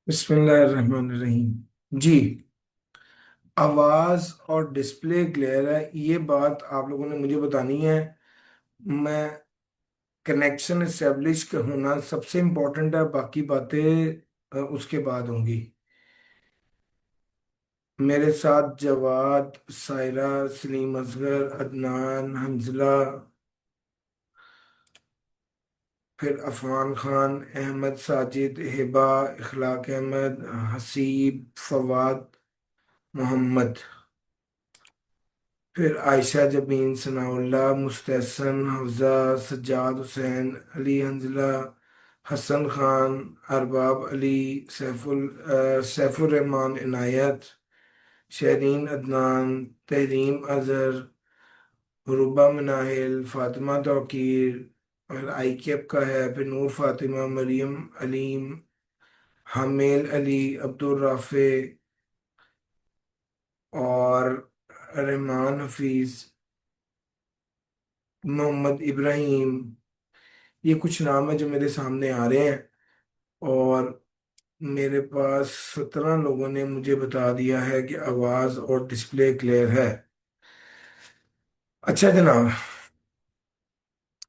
बिस्मिल्लाहिर्रहमानिर्रहीम जी। आवाज और डिस्प्ले क्लियर है, ये बात आप लोगों ने मुझे बतानी है। मैं कनेक्शन एस्टेब्लिश होना सबसे इम्पोर्टेंट है, बाकी बातें उसके बाद होंगी। मेरे साथ जवाद, सायरा, सलीम असगर, अदनान, हंजला, फिर अफान खान, अहमद, साजिद, हिबा, इखलाक अहमद, हसीब, फवाद, मोहम्मद, फिर आयशा जबीन, सनाउल्लाह, मुस्तहसन, हफ्जा, सज्जाद हुसैन, अली हंजला, हसन खान, अरबाब अली, सैफुर रहमान इनायत, शहरीन अदनान, तहरीम अजहर, रुबा मनाहिल, फातिमा तौकीर, और आई कैप का है, फिर नूर फातिमा, मरियम अलीम, हामिल अली, अब्दुल राफे और रहमान हफीज, मोहम्मद इब्राहिम। ये कुछ नाम है जो मेरे सामने आ रहे हैं। और मेरे पास 17 लोगों ने मुझे बता दिया है कि आवाज़ और डिस्प्ले क्लियर है। अच्छा जनाब,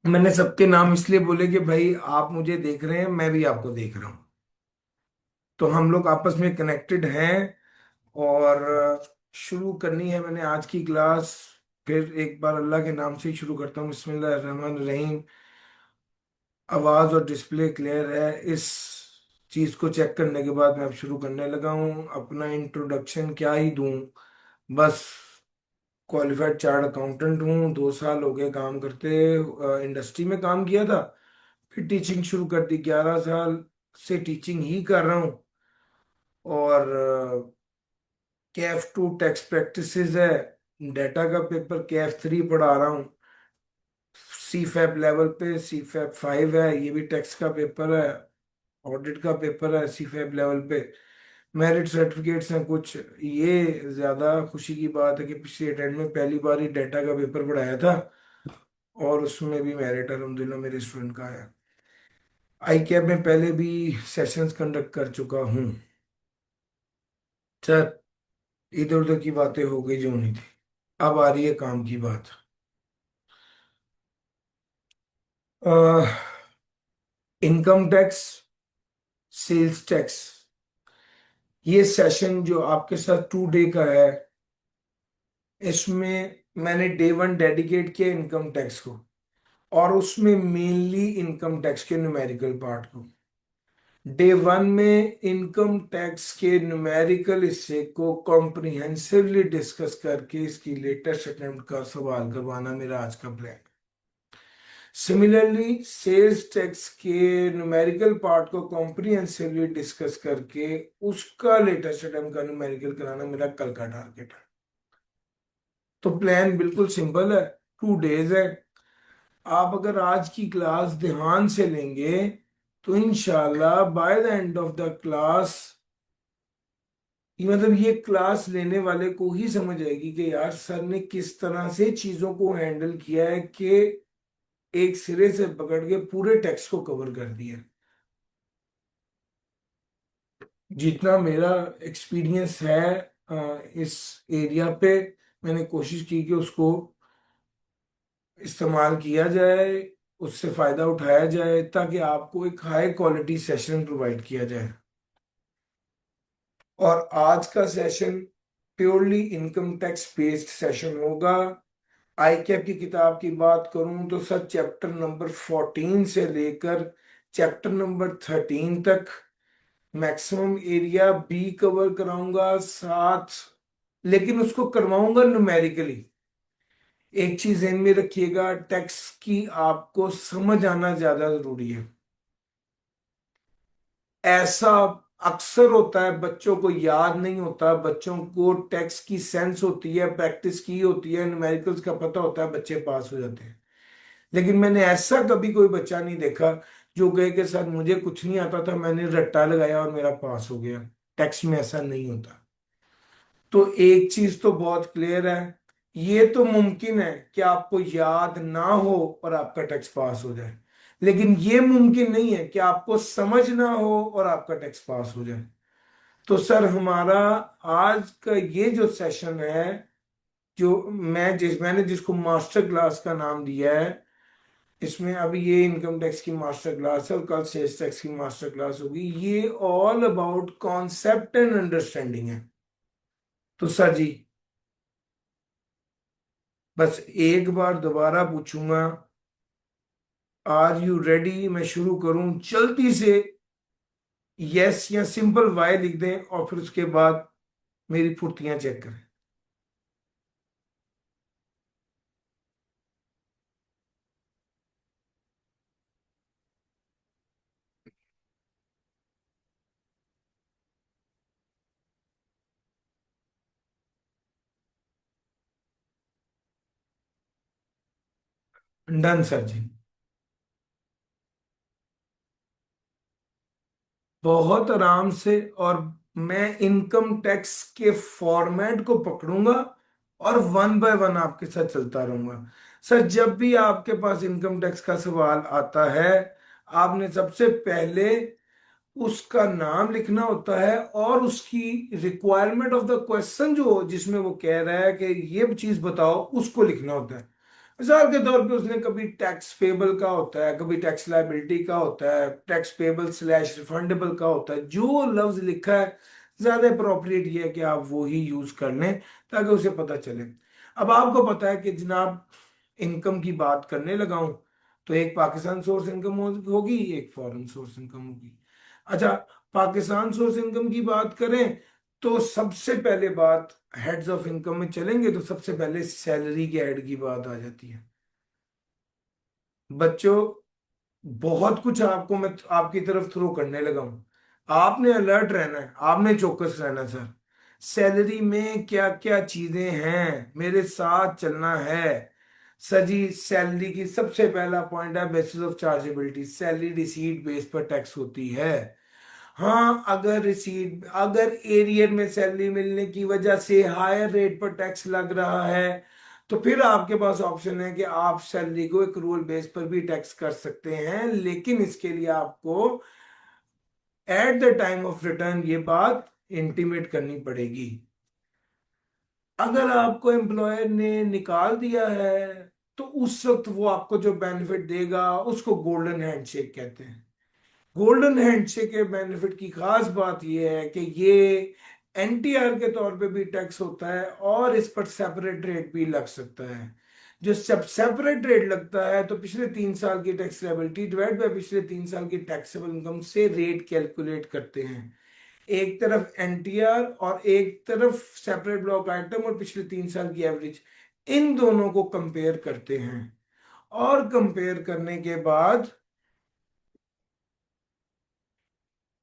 मैंने सबके नाम इसलिए बोले कि भाई आप मुझे देख रहे हैं, मैं भी आपको देख रहा हूँ, तो हम लोग आपस में कनेक्टेड हैं। और शुरू करनी है मैंने आज की क्लास। फिर एक बार अल्लाह के नाम से ही शुरू करता हूँ। बिस्मिल्लाह रहमान रहीम। आवाज़ और डिस्प्ले क्लियर है, इस चीज़ को चेक करने के बाद मैं अब शुरू करने लगा हूँ। अपना इंट्रोडक्शन क्या ही दूँ, बस क्वालिफाइड चार्ट अकाउंटेंट हूँ, 2 साल हो गए काम करते। इंडस्ट्री में काम किया था, फिर टीचिंग शुरू कर दी, 11 साल से टीचिंग ही कर रहा हूँ। और कैफ टू टैक्स प्रैक्टिसेस है, डाटा का पेपर कैफ 3 पढ़ा रहा हूँ। सी फैब लेवल पे C FAB 5 है, ये भी टैक्स का पेपर है, ऑडिट का पेपर है सी फैब लेवल पे। मेरिट सर्टिफिकेट्स हैं कुछ। ये ज्यादा खुशी की बात है कि पिछले अटेम्प्ट में पहली बार ही डाटा का पेपर पढ़ाया था, और उसमें भी मेरिट अल्हम्दुलिल्लाह मेरे स्टूडेंट का है। आई कैब में पहले भी सेशंस कंडक्ट कर चुका हूँ। सर, इधर उधर की बातें हो गई जो नहीं थी, अब आ रही है काम की बात। इनकम टैक्स, सेल्स टैक्स, ये सेशन जो आपके साथ 2 डे का है, इसमें मैंने डे 1 डेडिकेट किया इनकम टैक्स को, और उसमें मेनली इनकम टैक्स के न्यूमेरिकल पार्ट को। डे 1 में इनकम टैक्स के न्यूमेरिकल हिस्से को कॉम्प्रिहेंसिवली डिस्कस करके इसकी लेटेस्ट अटेम्प्ट का सवाल करवाना मेरा आज का प्लान। सिमिलरली सेल्स टैक्स के न्यूमेरिकल पार्ट को कॉम्प्रिहेंसिवली डिस्कस करके उसका लेटेस्ट अटेम्प्ट का न्यूमेरिकल कराना मेरा कल का टारगेट है। तो प्लान बिल्कुल सिंपल है, 2 डेज है। आप अगर आज की क्लास ध्यान से लेंगे तो इंशाल्लाह by the end of the class, मतलब ये क्लास लेने वाले को ही समझ आएगी कि यार सर ने किस तरह से चीजों को हैंडल किया है, कि एक सिरे से पकड़ के पूरे टेक्स्ट को कवर कर दिया। जितना मेरा एक्सपीरियंस है इस एरिया पे, मैंने कोशिश की कि उसको इस्तेमाल किया जाए, उससे फायदा उठाया जाए, ताकि आपको एक हाई क्वालिटी सेशन प्रोवाइड किया जाए। और आज का session purely income tax based session होगा। आई कैप की किताब की बात करूं तो सर चैप्टर नंबर 14 से लेकर चैप्टर नंबर 13 तक मैक्सिमम एरिया बी कवर कराऊंगा साथ, लेकिन उसको करवाऊंगा न्यूमेरिकली। एक चीज ध्यान में रखिएगा, टैक्स की आपको समझ आना ज्यादा जरूरी है। ऐसा अक्सर होता है, बच्चों को याद नहीं होता, बच्चों को टैक्स की सेंस होती है, प्रैक्टिस की होती है, न्यूमेरिकल्स का पता होता है, बच्चे पास हो जाते हैं। लेकिन मैंने ऐसा कभी कोई बच्चा नहीं देखा जो कहे कि सर मुझे कुछ नहीं आता था, मैंने रट्टा लगाया और मेरा पास हो गया। टैक्स में ऐसा नहीं होता। तो एक चीज तो बहुत क्लियर है ये तो मुमकिन है कि आपको याद ना हो और आपका टेक्स्ट पास हो जाए, लेकिन ये मुमकिन नहीं है कि आपको समझ ना हो और आपका टेक्स्ट पास हो जाए। तो सर हमारा आज का ये जो सेशन है, जो मैंने जिसको मास्टर क्लास का नाम दिया है, इसमें अभी ये इनकम टैक्स की मास्टर क्लास है और कल सेल्स टैक्स की मास्टर क्लास होगी। ये all about concept and understanding है। तो सर जी, बस एक बार दोबारा पूछूंगा, आर यू रेडी? मैं शुरू करूं जल्दी से, यस या सिंपल वाई लिख दें और फिर उसके बाद मेरी फुर्तियां चेक करें। डन सर जी। बहुत आराम से, और मैं इनकम टैक्स के फॉर्मेट को पकड़ूंगा और वन बाय वन आपके साथ चलता रहूंगा। सर जब भी आपके पास इनकम टैक्स का सवाल आता है, आपने सबसे पहले उसका नाम लिखना होता है और उसकी रिक्वायरमेंट ऑफ द क्वेश्चन जो जिसमें वो कह रहा है कि ये चीज बताओ, उसको लिखना होता है। मिसाल के तौर पे उसने कभी टैक्स पेबल का होता है, कभी टैक्स लायबिलिटी का होता है, टैक्स पेबल स्लैश रिफंडेबल का होता है। जो लफ्ज लिखा है ज्यादा अप्रोप्रिएट ये है कि आप वो ही यूज कर लें ताकि उसे पता चले। अब आपको पता है कि जनाब, इनकम की बात करने लगा हूं तो एक पाकिस्तान सोर्स इनकम होगी, एक फॉरेन सोर्स इनकम होगी। अच्छा, पाकिस्तान सोर्स इनकम की बात करें तो सबसे पहले बात, हेड्स ऑफ इनकम में चलेंगे तो सबसे पहले सैलरी के हेड की बात आ जाती है। बच्चों, बहुत कुछ आपको मैं आपकी तरफ थ्रो करने लगा हूं, आपने अलर्ट रहना है, आपने चौकस रहना है सर। सैलरी में क्या क्या चीजें हैं, मेरे साथ चलना है। सर जी, सैलरी की सबसे पहला पॉइंट है basis of chargeability. Salary receipt base पर टैक्स होती है। हाँ, अगर रिसीट, अगर एरियर में सैलरी मिलने की वजह से हायर रेट पर टैक्स लग रहा है, तो फिर आपके पास ऑप्शन है कि आप सैलरी को एक्रूअल बेस पर भी टैक्स कर सकते हैं, लेकिन इसके लिए आपको at the time of return ये बात इंटीमेट करनी पड़ेगी। अगर आपको एम्प्लॉयर ने निकाल दिया है तो उस वक्त वो आपको जो बेनिफिट देगा उसको गोल्डन हैंडशेक कहते हैं। गोल्डन हैंडशेक के बेनिफिट की खास बात यह है कि ये एनटीआर के तौर पे भी टैक्स होता है और इस पर सेपरेट रेट भी लग सकता है। जो सब सेपरेट रेट लगता है तो पिछले 3 साल की टैक्स लायबिलिटी डिवाइड बाय पिछले 3 साल की टैक्सेबल इनकम से रेट कैलकुलेट करते हैं। एक तरफ एनटीआर और एक तरफ सेपरेट ब्लॉक आइटम और पिछले 3 साल की एवरेज, इन दोनों को कंपेयर करते हैं। और कंपेयर करने के बाद,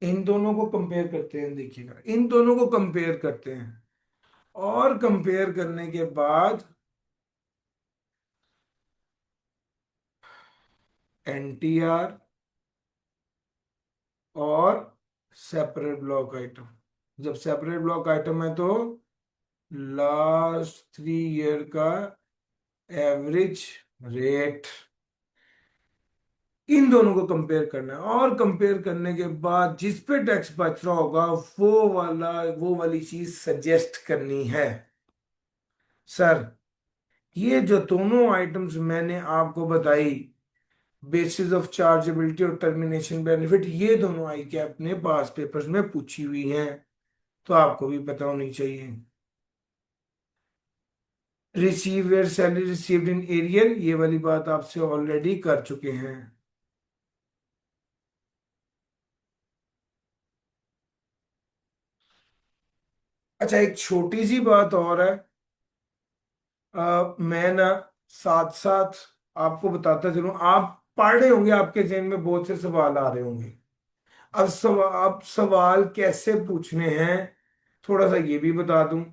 इन दोनों को कंपेयर करते हैं, देखिएगा, इन दोनों को कंपेयर करते हैं और कंपेयर करने के बाद एनटीआर और सेपरेट ब्लॉक आइटम, जब सेपरेट ब्लॉक आइटम है तो लास्ट 3 ईयर का एवरेज रेट, इन दोनों को कंपेयर करना है। और कंपेयर करने के बाद जिस पे टैक्स बच रहा होगा वो वाली चीज सजेस्ट करनी है। सर, ये जो दोनों आइटम्स मैंने आपको बताई, बेसिस ऑफ चार्जेबिलिटी और टर्मिनेशन बेनिफिट, ये दोनों आई के अपने पास पेपर्स में पूछी हुई हैं, तो आपको भी पता होनी चाहिए। Receive where salary received in arrear, ये वाली बात आपसे ऑलरेडी कर चुके हैं। अच्छा, एक छोटी सी बात और है, मैं ना साथ साथ आपको बताता चलूं, आप पढ़ रहे होंगे, आपके जहन में बहुत से सवाल आ रहे होंगे। अब सवाल कैसे पूछने हैं थोड़ा सा ये भी बता दूं।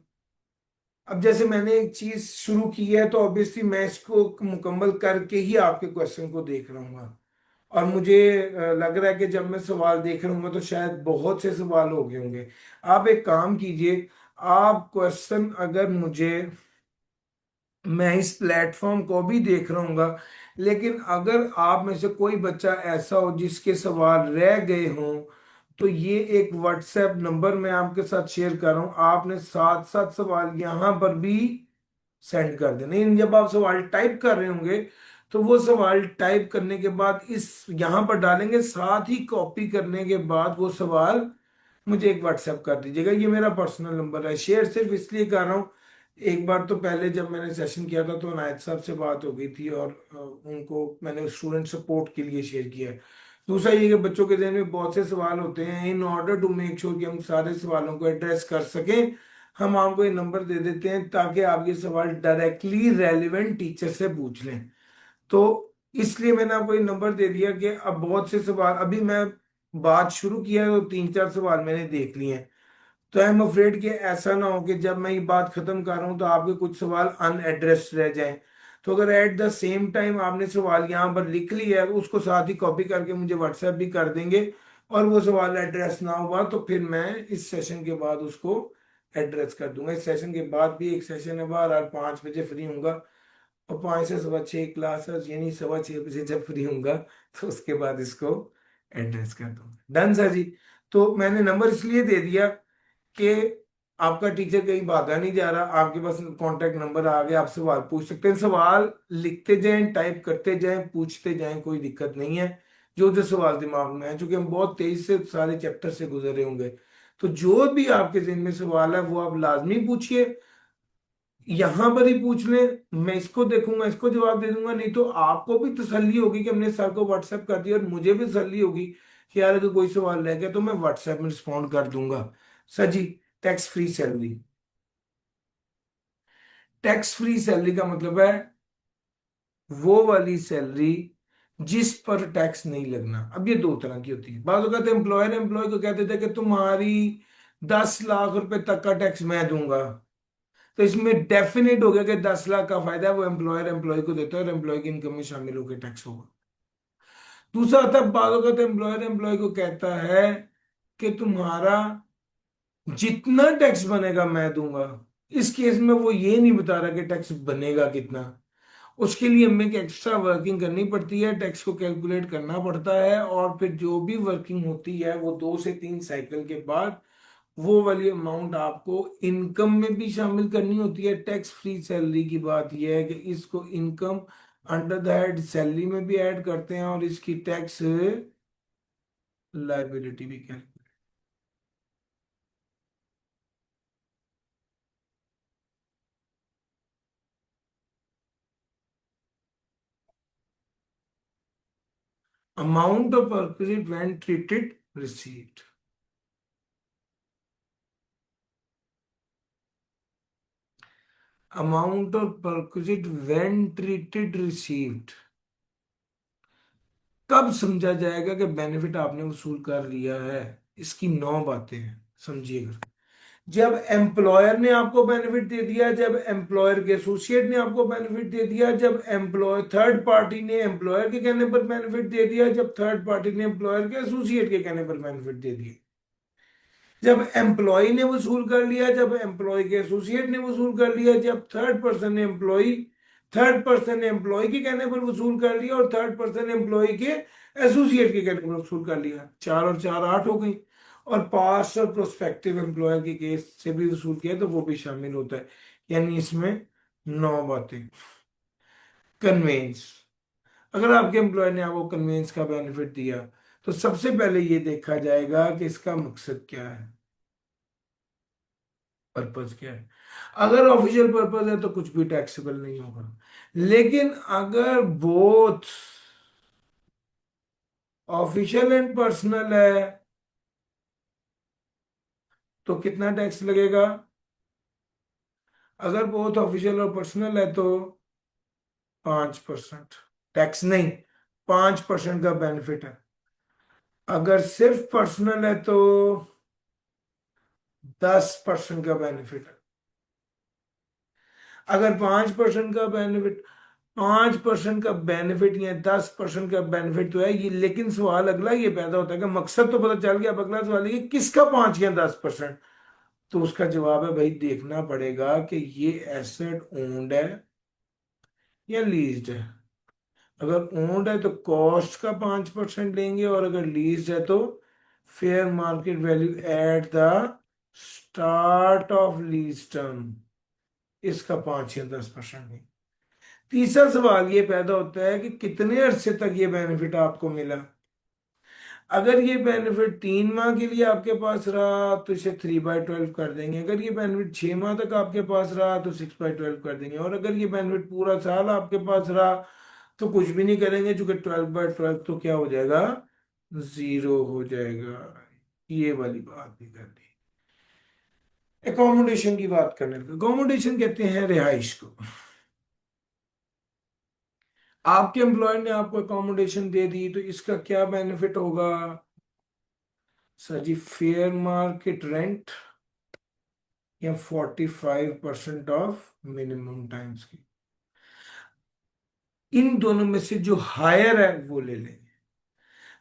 अब जैसे मैंने एक चीज शुरू की है तो ऑब्वियसली मैं इसको मुकम्मल करके ही आपके क्वेश्चन को देख रहूंगा। और मुझे लग रहा है कि जब मैं सवाल देख रहा हूँ तो शायद बहुत से सवाल हो गए होंगे। आप एक काम कीजिए, आप क्वेश्चन अगर मुझे मैं इस प्लेटफॉर्म को भी देख रहा हूँ। लेकिन अगर आप में से कोई बच्चा ऐसा हो जिसके सवाल रह गए हों, तो ये एक व्हाट्सएप नंबर मैं आपके साथ शेयर कर रहा हूँ, आपने साथ साथ सवाल यहाँ पर भी सेंड कर देना। इन जब आप सवाल टाइप कर रहे होंगे, तो वो सवाल टाइप करने के बाद इस यहाँ पर डालेंगे, साथ ही कॉपी करने के बाद वो सवाल मुझे एक व्हाट्सएप कर दीजिएगा। ये मेरा पर्सनल नंबर है। शेयर सिर्फ इसलिए कर रहा हूँ, एक बार तो पहले जब मैंने सेशन किया था तो अनायत साहब से बात हो गई थी, और उनको मैंने स्टूडेंट सपोर्ट के लिए शेयर किया है। दूसरा ये कि बच्चों के जहन में बहुत से सवाल होते हैं, in order to make sure कि हम सारे सवालों को एड्रेस कर सकें, हम आपको ये नंबर दे देते हैं ताकि आप ये सवाल डायरेक्टली रेलिवेंट टीचर से पूछ लें। तो इसलिए मैंने आपको ये नंबर दे दिया कि अब बहुत से सवाल, अभी मैं बात शुरू किया है तो 3-4 सवाल मैंने देख लिए हैं। तो आई एम अफ्रेड कि ऐसा ना हो कि जब मैं ये बात खत्म कर रहा हूं तो आपके कुछ सवाल अनएड्रेस्ड रह जाएं। तो अगर एट द सेम टाइम आपने सवाल यहाँ पर लिख लिया है, तो उसको साथ ही कॉपी करके मुझे व्हाट्सएप भी कर देंगे, और वो सवाल एड्रेस ना हुआ तो फिर मैं इस सेशन के बाद उसको एड्रेस कर दूंगा। इस सेशन के बाद भी एक सेशन है, बाहर 5 बजे फ्री होऊंगा, और 5 से 6:15 क्लास है, यानी 6:15 बजे जब फ्री होऊंगा तो उसके बाद इसको एड्रेस कर दूंगा। डन सर जी। तो मैंने नंबर इसलिए दे दिया कि आपका टीचर कहीं भागा नहीं जा रहा, आपके पास कांटेक्ट नंबर आ गया, आप सवाल पूछ सकते हैं। सवाल लिखते जाएं, टाइप करते जाएं, पूछते जाएं, कोई दिक्कत नहीं है। जो जो सवाल दिमाग में है, चूंकि हम बहुत तेज से सारे चैप्टर से गुजरे होंगे, तो जो भी आपके जिन में सवाल है वो आप लाजमी पूछिए। यहां पर ही पूछ लें, मैं इसको देखूंगा, इसको जवाब दे दूंगा। नहीं तो आपको भी तसल्ली होगी कि हमने सर को व्हाट्सएप कर दिया, और मुझे भी तसल्ली होगी कि यार अगर कोई सवाल रह गया तो मैं व्हाट्सएप में रिस्पॉन्ड कर दूंगा। Sir ji, tax free salary. Tax free salary का मतलब है वो वाली सैलरी जिस पर टैक्स नहीं लगना। अब ये दो तरह की होती है। बात कहते हैं एम्प्लॉयर एम्प्लॉय को कहते थे कि तुम्हारी 10 लाख रुपए तक का टैक्स मैं दूंगा। तो इसमें डेफिनेट हो गया कि 10 लाख का फायदा वो एम्प्लॉयर एम्प्लॉय को देता है, और एम्प्लॉय की इनकम में शामिल होकर टैक्स होगा। दूसरा था, बात कहते हैं एम्प्लॉयर एम्प्लॉय को कहता है कि तुम्हारा जितना टैक्स बनेगा मैं दूंगा। इस केस में वो ये नहीं बता रहा कि टैक्स बनेगा कितना, उसके लिए हमें एक एक्स्ट्रा वर्किंग करनी पड़ती है, टैक्स को कैलकुलेट करना पड़ता है, और फिर जो भी वर्किंग होती है वो 2 से 3 साइकिल के बाद वो वाली अमाउंट आपको इनकम में भी शामिल करनी होती है। टैक्स फ्री सैलरी की बात यह है कि इसको income under the head salary में भी ऐड करते हैं, और इसकी टैक्स लाइबिलिटी भी calculate. Amount of perquisite when treated receipt. Amount of perquisite when treated received कब समझा जाएगा कि बेनिफिट आपने वसूल कर लिया है। इसकी 9 बातें हैं, समझिएगा। जब एम्प्लॉयर ने आपको बेनिफिट दे दिया, जब एम्प्लॉयर के एसोसिएट ने आपको बेनिफिट दे दिया, जब एम्प्लॉय थर्ड पार्टी ने एम्प्लॉयर के कहने पर बेनिफिट दे दिया, जब थर्ड पार्टी ने एम्प्लॉयर के एसोसिएट के कहने पर बेनिफिट दे दिया, जब एम्प्लॉय ने वसूल कर लिया, जब एम्प्लॉय के एसोसिएट ने वसूल कर लिया, जब थर्ड पर्सन ने एम्प्लॉय के कहने पर वसूल कर लिया, और थर्ड पर्सन ने एम्प्लॉय के एसोसिएट के कहने पर वसूल कर लिया। 4 और 4 8 हो गई। और पास्ट और प्रोस्पेक्टिव एम्प्लॉयर के केस से भी वसूल किया तो वो भी शामिल होता है। यानी इसमें 9 बातें। कन्वेंस। अगर आपके एम्प्लॉयर ने आपको कन्वेंस का बेनिफिट दिया, तो सबसे पहले ये देखा जाएगा कि इसका मकसद क्या है, पर्पज क्या है। अगर ऑफिशियल पर्पज है तो कुछ भी टैक्सेबल नहीं होगा। लेकिन अगर बोथ ऑफिशियल एंड पर्सनल है, तो कितना टैक्स लगेगा। अगर बोथ ऑफिशियल और पर्सनल है तो 5%। टैक्स नहीं, 5% का बेनिफिट है। अगर सिर्फ पर्सनल है तो 10% का बेनिफिट है। अगर 5% का बेनिफिट, 5% का बेनिफिट या 10% का बेनिफिट तो है ये, लेकिन सवाल अगला ये पैदा होता है कि मकसद तो पता चल गया, अब अगला सवाल ये किसका 5 या 10%। तो उसका जवाब है भाई, देखना पड़ेगा कि ये एसेट ओन्ड है या लीज्ड है? अगर ओन्ड है तो कॉस्ट का 5% लेंगे, और अगर लीज्ड है तो fair market value at the start of lease term, इसका 5 या 10% लेंगे। तीसरा सवाल ये पैदा होता है कि कितने अरसे तक ये बेनिफिट आपको मिला। अगर ये बेनिफिट 3 माह के लिए आपके पास रहा तो इसे 3/12 कर देंगे। अगर ये बेनिफिट 6 माह तक आपके पास रहा तो 6/12 कर देंगे। और अगर ये बेनिफिट पूरा साल आपके पास रहा तो कुछ भी नहीं करेंगे, क्योंकि 12/12 तो क्या हो जाएगा, 0 हो जाएगा। ये वाली बात भी कर दी। एकोमोडेशन की बात करने लगे। एकोमोडेशन कहते हैं रिहाइश को। आपके एम्प्लॉयर ने आपको एकोमोडेशन दे दी तो इसका क्या बेनिफिट होगा सर जी? फेयर मार्केट रेंट या 45% ऑफ मिनिमम टाइम्स की, इन दोनों में से जो हायर है वो ले लेंगे।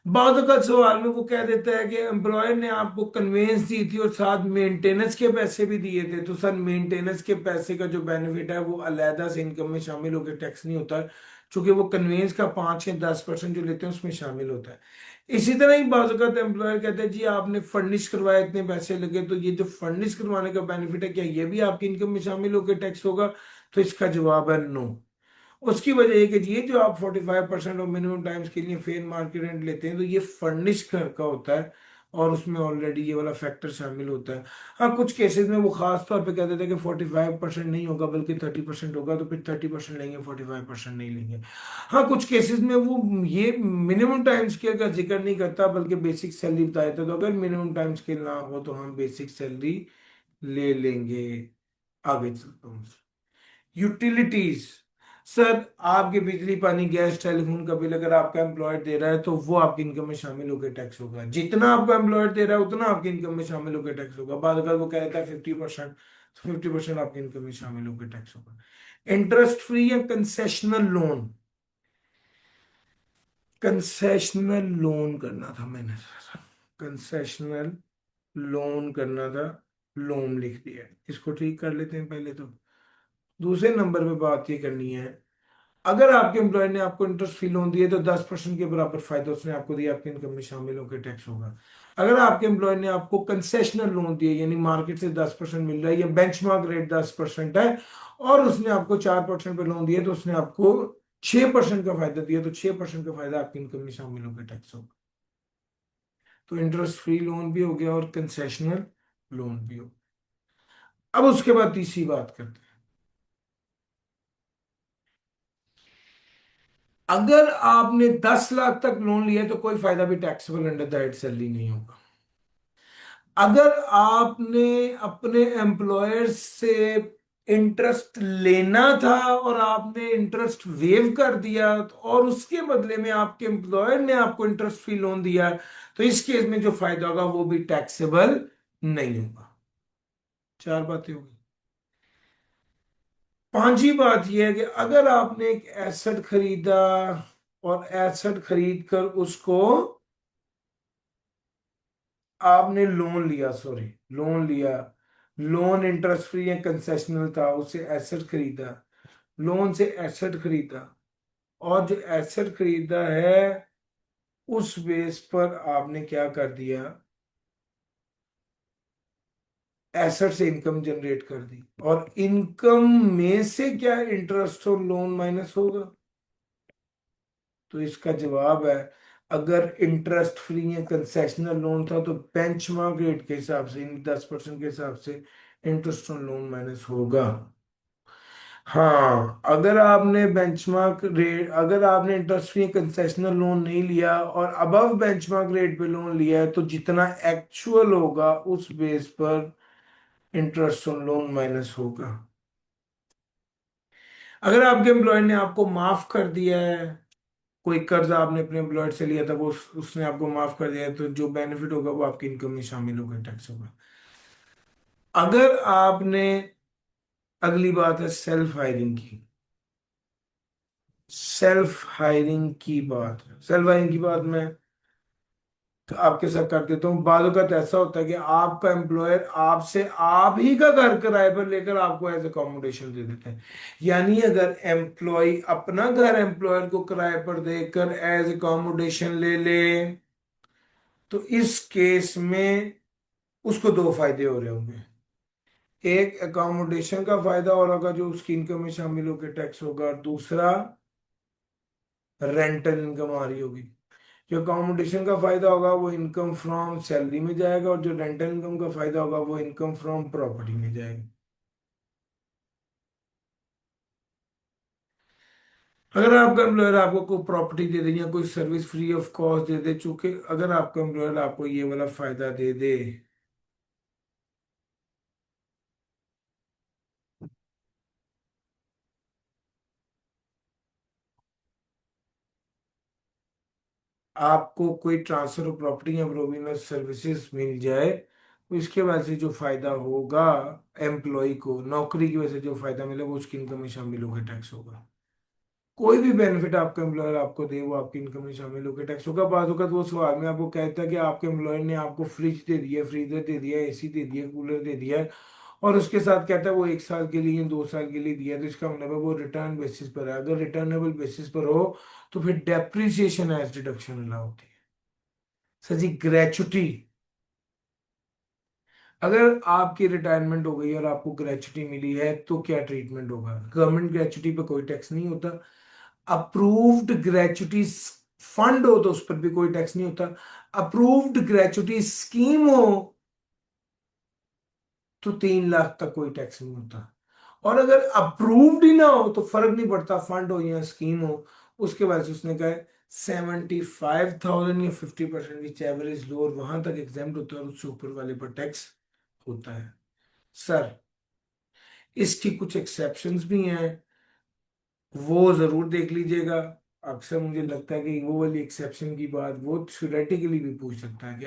बाद का सवाल में वो कह देता है कि एम्प्लॉयर ने आपको कन्वेंस दी थी और साथ मेंटेनेंस के पैसे भी दिए थे, तो सर मेंटेनेंस के पैसे का जो बेनिफिट है वो अलहदा से इनकम में शामिल होकर टैक्स नहीं होता, क्योंकि वो कन्वेंस का 5 या 10% जो लेते हैं उसमें शामिल होता है। इसी तरह ही बाज़ औक़ात एम्प्लॉयर कहते हैं जी आपने फर्निश करवाया, इतने पैसे लगे, तो ये जो फर्निश करवाने का बेनिफिट है क्या ये भी आपकी इनकम में शामिल होकर टैक्स होगा? तो इसका जवाब है नो। उसकी वजह ये कि ये जो आप 45% और मिनिमम टाइम्स के लिए फेयर मार्केट रेंट लेते हैं तो ये फर्निश घर का होता है, और उसमें ऑलरेडी ये वाला फैक्टर शामिल होता है। हाँ, कुछ केसेस में वो खास तौर पे कहते थे कि 45% नहीं होगा बल्कि 30% होगा, तो फिर 30% लेंगे, 45% नहीं लेंगे। हाँ, कुछ केसेस में वो ये मिनिमम टाइम स्केल का जिक्र नहीं करता बल्कि बेसिक सैलरी बताया था, तो अगर मिनिमम टाइम स्केल ना हो तो हम बेसिक सैलरी ले लेंगे। आगे चलता हूँ। यूटिलिटीज। सर आपके बिजली पानी गैस टेलीफोन का बिल अगर आपका एम्प्लॉयर दे रहा है तो वो आपकी इनकम में शामिल होकर टैक्स होगा। जितना आपका एम्प्लॉयर दे रहा है उतना आपकी इनकम में शामिल होकर टैक्स होगा। बाद अगर वो कहता है 50%, तो 50% आपकी इनकम में शामिल होकर टैक्स होगा। इंटरेस्ट फ्री या कंसेशनल लोन? कंसेशनल लोन करना था मैंने सर, कंसेशनल लोन करना था, लोन लिख दिया। इसको ठीक कर लेते हैं पहले तो। दूसरे नंबर पे बात ये करनी है, अगर आपके एम्प्लॉयर ने आपको इंटरेस्ट फ्री लोन दिए तो 10% के बराबर फायदा उसने आपको दिया, आपकी इनकम में शामिल होकर टैक्स होगा। अगर आपके एम्प्लॉयर ने आपको कंसेशनल लोन दिए यानी मार्केट से 10% मिल रहा है या बेंचमार्क रेट 10% है, और उसने आपको 4% पे लोन दिया तो उसने आपको 6% का फायदा दिया, तो 6% का फायदा आपकी इनकम में शामिल होकर टैक्स होगा। तो इंटरेस्ट फ्री लोन भी हो गया और कंसेशनल लोन भी हो। अब उसके बाद तीसरी बात करते हैं। अगर आपने 10 लाख तक लोन लिया तो कोई फायदा भी taxable under the head salary नहीं होगा। अगर आपने अपने एम्प्लॉयर से इंटरेस्ट लेना था और आपने इंटरेस्ट वेव कर दिया और उसके बदले में आपके एम्प्लॉयर ने आपको इंटरेस्ट फ्री लोन दिया, तो इस केस में जो फायदा होगा वो भी टैक्सेबल नहीं होगा। 4 बातें होगी। पांचवी बात यह है कि अगर आपने एक एसेट खरीदा और एसेट खरीद कर उसको आपने लोन लिया, सॉरी, लोन लिया, लोन इंटरेस्ट फ्री या कंसेशनल था, उससे एसेट खरीदा, लोन से एसेट खरीदा, और जो एसेट खरीदा है उस बेस पर आपने क्या कर दिया, एसेट से इनकम जनरेट कर दी, और इनकम में से क्या इंटरेस्ट और लोन माइनस होगा? तो इसका जवाब है, अगर इंटरेस्ट फ्री या कंसेशनल लोन था तो बेंचमार्क रेट के हिसाब से 10% के हिसाब से इंटरेस्ट ऑन लोन माइनस होगा। हाँ, अगर आपने बेंचमार्क रेट, अगर आपने इंटरेस्ट फ्री कंसेशनल लोन नहीं लिया और अबव बेंचमार्क रेट पे लोन लिया है तो जितना एक्चुअल होगा उस बेस पर इंटरेस्ट ऑन लोन माइनस होगा। अगर आपके एम्प्लॉयर ने आपको माफ कर दिया है, कोई कर्ज आपने अपने एम्प्लॉयर से लिया था वो उसने आपको माफ कर दिया है, तो जो बेनिफिट होगा वो आपकी इनकम में शामिल होगा, टैक्स होगा। अगर आपने, अगली बात है सेल्फ हायरिंग की। सेल्फ हायरिंग की बात, सेल्फ हायरिंग की बात में आपके साथ कर देता हूँ। बाद वक्त ऐसा होता है कि आपका एम्प्लॉयर आपसे आप ही का घर किराए पर लेकर आपको एज अकोमोडेशन दे देते हैं। यानी अगर एम्प्लॉय अपना घर एम्प्लॉयर को किराए पर देकर एज अकोमोडेशन ले ले, तो इस केस में उसको दो फायदे हो रहे होंगे। एक, अकोमोडेशन का फायदा हो रहा होगा जो उसकी इनकम में शामिल होकर टैक्स होगा, और दूसरा रेंटल इनकम आ रही होगी। जो अकोमोडेशन का फायदा होगा वो इनकम फ्रॉम सैलरी में जाएगा, और जो रेंटल इनकम का फायदा होगा वो इनकम फ्रॉम प्रॉपर्टी में जाएगा। अगर आपका एम्प्लॉयर आपको कोई प्रॉपर्टी दे दे या कोई सर्विस फ्री ऑफ कॉस्ट दे दे, चूंकि अगर आपका एम्प्लॉयर आपको ये वाला फायदा दे दे, आपको कोई ट्रांसफर ऑफ प्रॉपर्टी या प्रोविजनल सर्विसेज मिल जाए, तो इसके वजह से जो फायदा होगा एम्प्लॉय को, नौकरी की वजह से जो फायदा मिलेगा वो उसकी इनकम में शामिल होकर टैक्स होगा। कोई भी बेनिफिट आपका एम्प्लॉयर आपको दे वो आपकी इनकम में शामिल होकर टैक्स होगा। बाज़ अवत वो सवाल में आपको कहता है कि आपके एम्प्लॉयर ने आपको फ्रिज दे दिया, फ्रीजर दे दिया, एसी दे दिया, कूलर दे दिया है, और उसके साथ कहता है वो 1 साल के लिए, 2 साल के लिए दिया है, तो इसका मतलब है वो रिटर्न बेसिस पर है। अगर रिटर्नेबल बेसिस पर हो तो फिर डेप्रिसिएशन एज डिडक्शन अलाउ होती है। सर जी, ग्रेचुटी, अगर आपकी रिटायरमेंट हो गई और आपको ग्रेचुटी मिली है तो क्या ट्रीटमेंट होगा? गवर्नमेंट ग्रेचुटी पे कोई टैक्स नहीं होता। अप्रूव्ड ग्रेचुटी फंड हो तो उस पर भी कोई टैक्स नहीं होता। अप्रूव्ड ग्रेचुटी स्कीम हो तो 3 लाख तक कोई टैक्स नहीं होता। और अगर अप्रूव्ड ही ना हो तो फर्क नहीं पड़ता, फंड हो या स्कीम हो, उसके बाद से उसने कहा है 75,000 या 50% विच एवरेज लोअर वहां तक एग्जाम्प्ट होता है, और उससे ऊपर वाले पर टैक्स होता है। सर, इसकी कुछ एक्सेप्शंस भी हैं, वो जरूर देख लीजिएगा। अक्सर मुझे लगता है कि वो वाली एक्सेप्शन की बात वो थ्योरेटिकली भी पूछ सकता है कि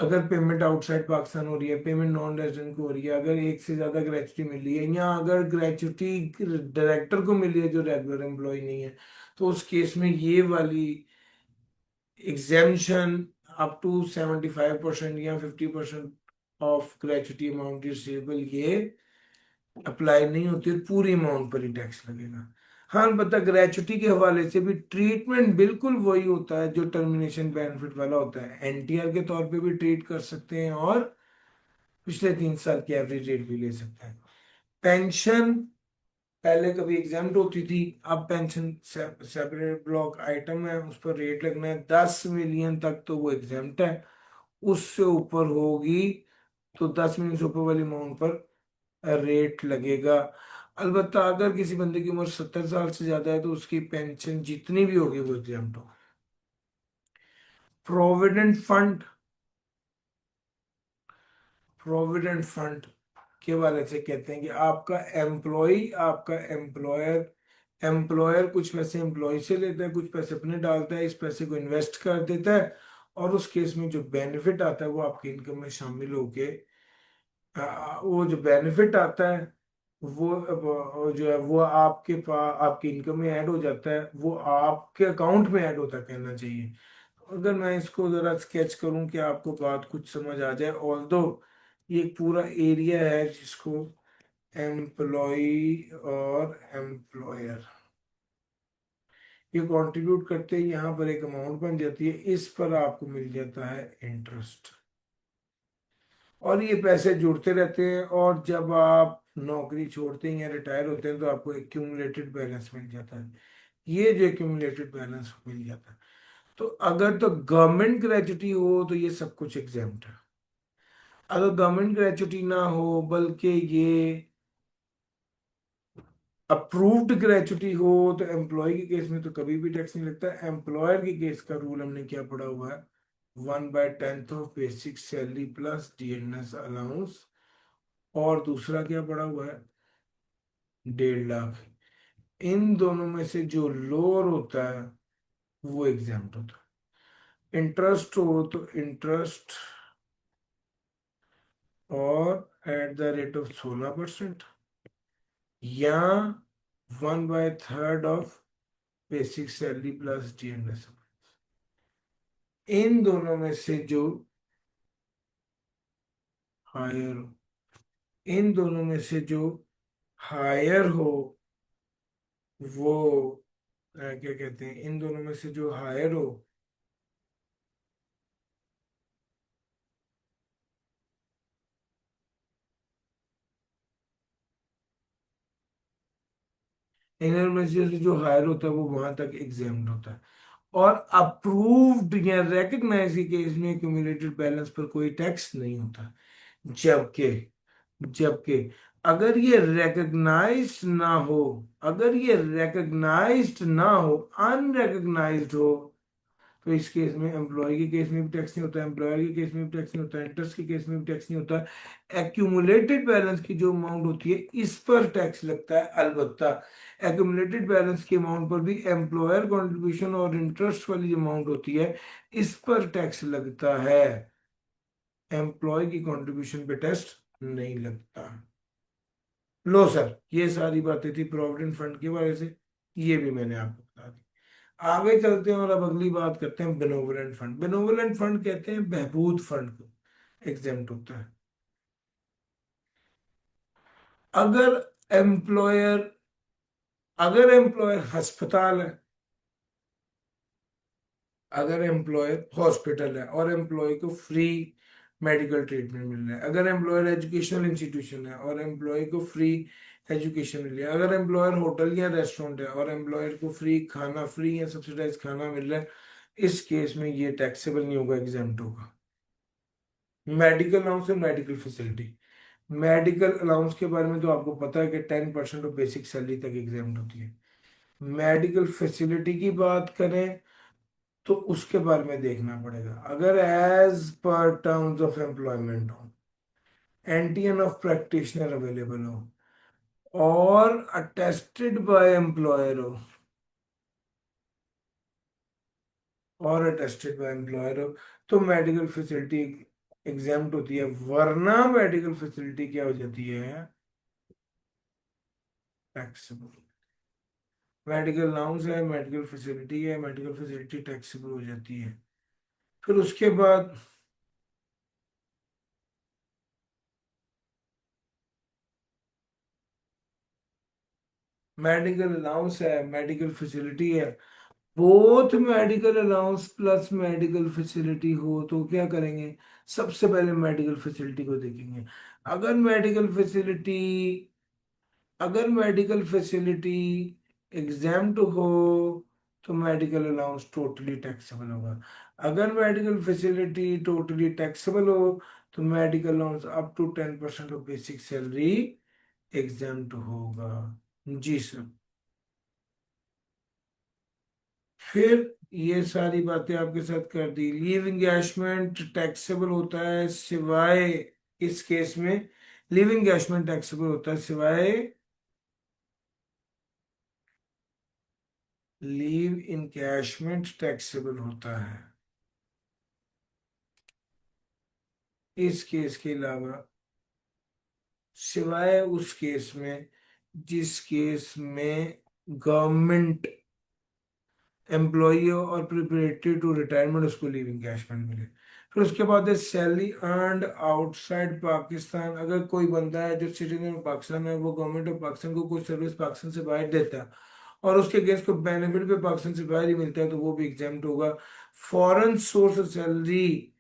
अगर पेमेंट आउटसाइड पाकिस्तान हो रही है, पेमेंट नॉन रेजिडेंट को हो रही है, अगर एक से ज्यादा ग्रेचुटी मिल रही है, या अगर ग्रेचुटी डायरेक्टर को मिल रही है जो रेगुलर एम्प्लॉय नहीं है, तो उस केस में ये वाली एग्जेम्पशन अप टू 75% या 50% ऑफ ग्रेचुटी अमाउंट रिसीवेबल, ये अप्लाई नहीं होती, और पूरी अमाउंट पर ही टैक्स लगेगा। हाँ, अलबत्ता ग्रेचुटी के हवाले से भी ट्रीटमेंट बिल्कुल वही होता है जो टर्मिनेशन बेनिफिट वाला होता है। एनटीआर के तौर पे भी ट्रीट कर सकते हैं, और पिछले 3 साल की एवरेज रेट भी ले सकते हैं। पेंशन पहले कभी एग्जाम्प्ट होती थी, अब पेंशन सेपरेट ब्लॉक आइटम है, उस पर रेट लगना है। 10 मिलियन तक तो वो एग्जाम्प्ट है, उससे ऊपर होगी तो 10 मिलियन से ऊपर वाली अमाउंट पर रेट लगेगा। अलबत्ता अगर किसी बंदे की उम्र 70 साल से ज्यादा है तो उसकी पेंशन जितनी भी होगी वो एग्जाम्प्ट होगी। प्रोविडेंट फंड, प्रोविडेंट फंड के बारे से कहते हैं कि आपका एम्प्लॉयर एम्प्लॉयर कुछ पैसे एम्प्लॉय से लेता है, कुछ पैसे अपने डालता है, इस पैसे को इन्वेस्ट कर देता है, और उस केस में जो बेनिफिट आता है वो आपकी इनकम में शामिल होके वो जो बेनिफिट आता है वो जो है वो आपके पास आपकी इनकम में ऐड हो जाता है, वो आपके अकाउंट में ऐड होता है कहना चाहिए। अगर मैं इसको जरा स्केच करूं कि आपको बात कुछ समझ आ जाए, ऑल्दो ये एक पूरा एरिया है जिसको एम्प्लॉय और एम्प्लॉयर ये कंट्रीब्यूट करते हैं, यहाँ पर एक अमाउंट बन जाती है, इस पर आपको मिल जाता है इंटरेस्ट, और ये पैसे जुड़ते रहते हैं, और जब आप नौकरी छोड़ते हैं या रिटायर होते हैं तो आपको एक्यूमुलेटेड बैलेंस मिल जाता है। ये जो एक्यूमुलेटेड बैलेंस मिल जाता है, तो अगर तो गवर्नमेंट ग्रेचुटी हो तो ये सब कुछ एग्जाम्प्ट है। अगर गवर्नमेंट ग्रेचुटी ना हो बल्कि ये अप्रूव्ड ग्रेचुटी हो, तो एम्प्लॉय के केस में तो कभी भी टैक्स नहीं लगता। एम्प्लॉयर के केस का रूल हमने क्या पढ़ा हुआ है? 1/10 of basic salary plus DNS allowance, और दूसरा क्या पढ़ा हुआ है? 1.5 लाख। इन दोनों में से जो लोअर होता है वो एग्जाम्प्ट होता है। इंटरेस्ट हो तो इंटरेस्ट और एट द रेट ऑफ 16%, या 1/3 of basic salary plus DNS. इन दोनों में से जो हायर हो, इन दोनों में से जो हायर हो वो क्या कहते हैं, इन दोनों में से जो हायर हो इन दोनों में से जो हायर होता है वो वहां तक एग्जाम्ड होता है। और अप्रूव्ड या रेकग्नाइज के केस में क्यूमुलेटेड बैलेंस पर कोई टैक्स नहीं होता। जबकि जबकि अगर ये रिकग्नाइज्ड ना हो, अगर ये रिकग्नाइज्ड ना हो, अनरिकग्नाइज्ड हो, तो इस केस में एम्प्लॉय के केस में भी टैक्स नहीं होता, एम्प्लॉयर के केस में भी टैक्स नहीं होता, इंटरेस्ट के केस में भी टैक्स नहीं होता। एक्यूमुलेटेड बैलेंस की जो अमाउंट होती है इस पर टैक्स लगता है। अलबत्ता एक्यूमुलेटेड बैलेंस के अमाउंट पर भी एम्प्लॉयर कंट्रीब्यूशन और इंटरेस्ट वाली जो अमाउंट होती है इस पर टैक्स लगता है। एम्प्लॉय की कंट्रीब्यूशन पे टैक्स नहीं लगता। लो सर, ये सारी बातें थी प्रोविडेंट फंड के बारे से, ये भी मैंने आपको बता दी। आगे चलते हैं और अब अगली बात करते हैं बेनोवलेंट फंड। बेनोवलेंट फंड कहते हैं बहबूद फंड को, एग्जेम्प्ट होता है। अगर एम्प्लॉयर अगर एम्प्लॉयर अस्पताल है, अगर एम्प्लॉयर हॉस्पिटल है और एम्प्लॉय को फ्री मेडिकल ट्रीटमेंट मिल रहा है, अगर एम्प्लॉयर एजुकेशनल इंस्टीट्यूशन है और एम्प्लॉय को फ्री एजुकेशन मिल रहा है, अगर एम्प्लॉयर होटल या रेस्टोरेंट है और एम्प्लॉयर को फ्री या सब्सिडाइज खाना मिल रहा है, इस केस में ये टैक्सेबल नहीं होगा, एग्जाम्प्ट होगा। मेडिकल अलाउंस और मेडिकल फैसिलिटी। मेडिकल अलाउंस के बारे में तो आपको पता है कि 10% ऑफ बेसिक सैलरी तक एग्जाम्प्ट होती है। मेडिकल फैसिलिटी की बात करें तो उसके बारे में देखना पड़ेगा। अगर as per terms of employment हो, एनटीएन ऑफ प्रैक्टिशनर अवेलेबल हो और अटेस्टेड बाय एम्प्लॉयर हो, तो मेडिकल फैसिलिटी एग्जाम्प्ट होती है। वरना मेडिकल फैसिलिटी क्या हो जाती है, टैक्सेबल। मेडिकल अलाउंस है, मेडिकल फैसिलिटी है, मेडिकल फैसिलिटी टैक्सेबल हो जाती है। फिर उसके बाद मेडिकल अलाउंस है, मेडिकल फैसिलिटी है। Both medical allowance plus medical facility हो तो क्या करेंगे, सबसे पहले मेडिकल फैसिलिटी को देखेंगे। अगर मेडिकल फैसिलिटी अगर मेडिकल फैसिलिटी एग्जाम्प्ट हो तो मेडिकल अलाउंस टोटली टैक्सेबल होगा। अगर मेडिकल फैसिलिटी टोटली टैक्सेबल हो तो medical allowance up to 10% of basic salary exempt होगा। जी सर। फिर ये सारी बातें आपके साथ कर दी। लीव इंगेजमेंट टैक्सेबल होता है सिवाय, इस केस में लीव इंगेजमेंट टैक्सेबल होता है सिवाय लीव इनकैशमेंट टैक्सेबल होता है इस केस के अलावा, सिवाय उस केस में जिस केस में गवर्नमेंट एम्प्लॉई और प्रिपरेटरी टू रिटायरमेंट उसको लीव इनकैशमेंट मिले। फिर उसके बाद है सैलरी अर्नड आउटसाइड पाकिस्तान। अगर कोई बंदा है जो सिटीजन ऑफ पाकिस्तान है, वो गवर्नमेंट ऑफ पाकिस्तान को कोई सर्विस पाकिस्तान से बाहर देता है और उसके अगेंस्ट को बेनिफिट भी पाकिस्तान से बाहर ही मिलता है तो वो भी एग्जाम्प्ट होगा। फॉरेन सोर्स सैलरी,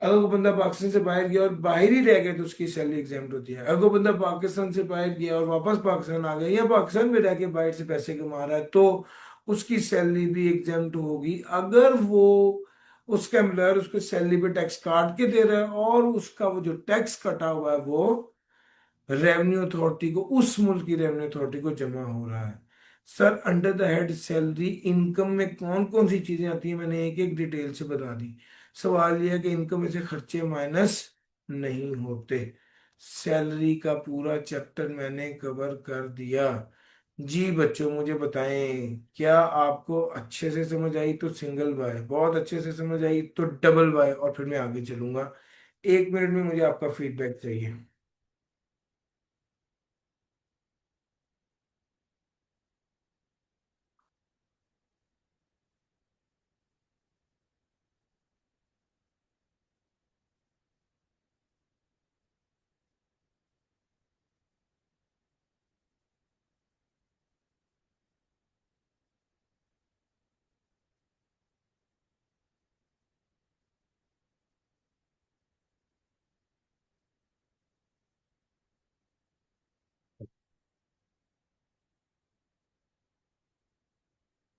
अगर वो बंदा पाकिस्तान से बाहर गया और बाहर ही रह गया तो उसकी सैलरी एग्जाम्प्ट होती है। अगर वो बंदा पाकिस्तान से बाहर गया और वापस पाकिस्तान आ गया या पाकिस्तान में रह के बाहर से पैसे कमा रहा है तो उसकी सैलरी भी एग्जाम्प्ट होगी। अगर वो उसका एम्प्लॉयर उसको सैलरी पे टैक्स काट के दे रहा है और उसका वो जो टैक्स कटा हुआ है वो रेवेन्यू अथॉरिटी को, उस मुल्क की रेवेन्यू अथॉरिटी को जमा हो रहा है। Sir under the head salary income में कौन कौन सी चीजें आती हैं मैंने एक एक डिटेल से बता दी। सवाल यह है कि इनकम में से खर्चे माइनस नहीं होते। सैलरी का पूरा चैप्टर मैंने कवर कर दिया। जी बच्चों मुझे बताएं, क्या आपको अच्छे से समझ आई तो सिंगल बाय, बहुत अच्छे से समझ आई तो डबल बाय, और फिर मैं आगे चलूंगा। 1 मिनट में मुझे आपका फीडबैक चाहिए।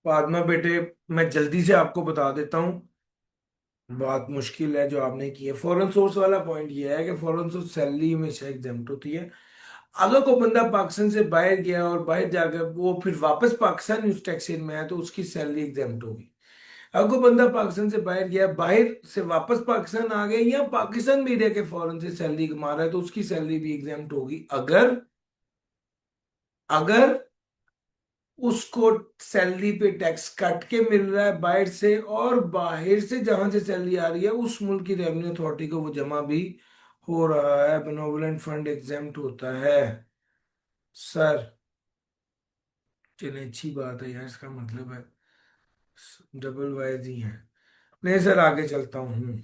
बाद में बेटे मैं जल्दी से आपको बता देता हूँ। बात मुश्किल है जो आपने की है। फॉरेन सोर्स वाला पॉइंट ये है कि फॉरेन सोर्स सैलरी हमेशा एग्जेम्प्ट होती है। अगर कोई बंदा पाकिस्तान से बाहर गया और बाहर जाकर वो फिर वापस पाकिस्तान उस टैक्सेशन में आया तो उसकी सैलरी एग्जेम्प्ट होगी। अगर कोई बंदा पाकिस्तान से बाहर गया, बाहर से वापस पाकिस्तान आ गया, या पाकिस्तान में रह के फॉरेन से सैलरी कमा रहा है तो उसकी सैलरी भी एग्जेम्प्ट होगी। अगर अगर उसको सैलरी पे टैक्स कट के मिल रहा है बाहर से, और बाहर से जहां से सैलरी आ रही है उस मुल्क की रेवेन्यू अथॉरिटी को वो जमा भी हो रहा है, बेनोवलेंट फंड एग्जेम्प्ट होता है। सर, चलिए अच्छी बात है यार, इसका मतलब है डबल वाइज ही है। नहीं सर, आगे चलता हूँ।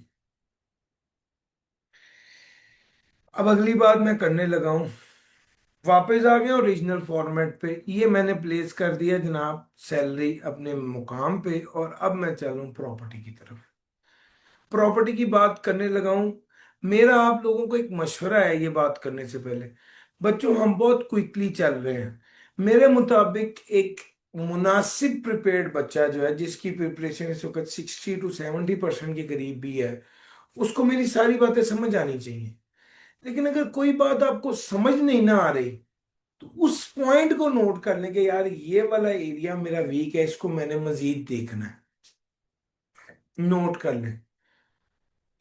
अब अगली बात मैं करने लगा हूँ। वापस आ गया ओरिजिनल फॉर्मेट पे, ये मैंने प्लेस कर दिया जनाब सैलरी अपने मुकाम पे, और अब मैं चलूँ प्रॉपर्टी की तरफ। प्रॉपर्टी की बात करने लगा हूं। मेरा आप लोगों को एक मशवरा है ये बात करने से पहले। बच्चों, हम बहुत क्विकली चल रहे हैं। मेरे मुताबिक एक मुनासिब प्रिपेयर्ड बच्चा जो है, जिसकी प्रिपरेशन इस वक्त 60 to 70% के करीब भी है, उसको मेरी सारी बातें समझ आनी चाहिए। लेकिन अगर कोई बात आपको समझ नहीं ना आ रही तो उस पॉइंट को नोट कर लें कि यार ये वाला एरिया मेरा वीक है, इसको मैंने मजीद देखना है। नोट कर लें,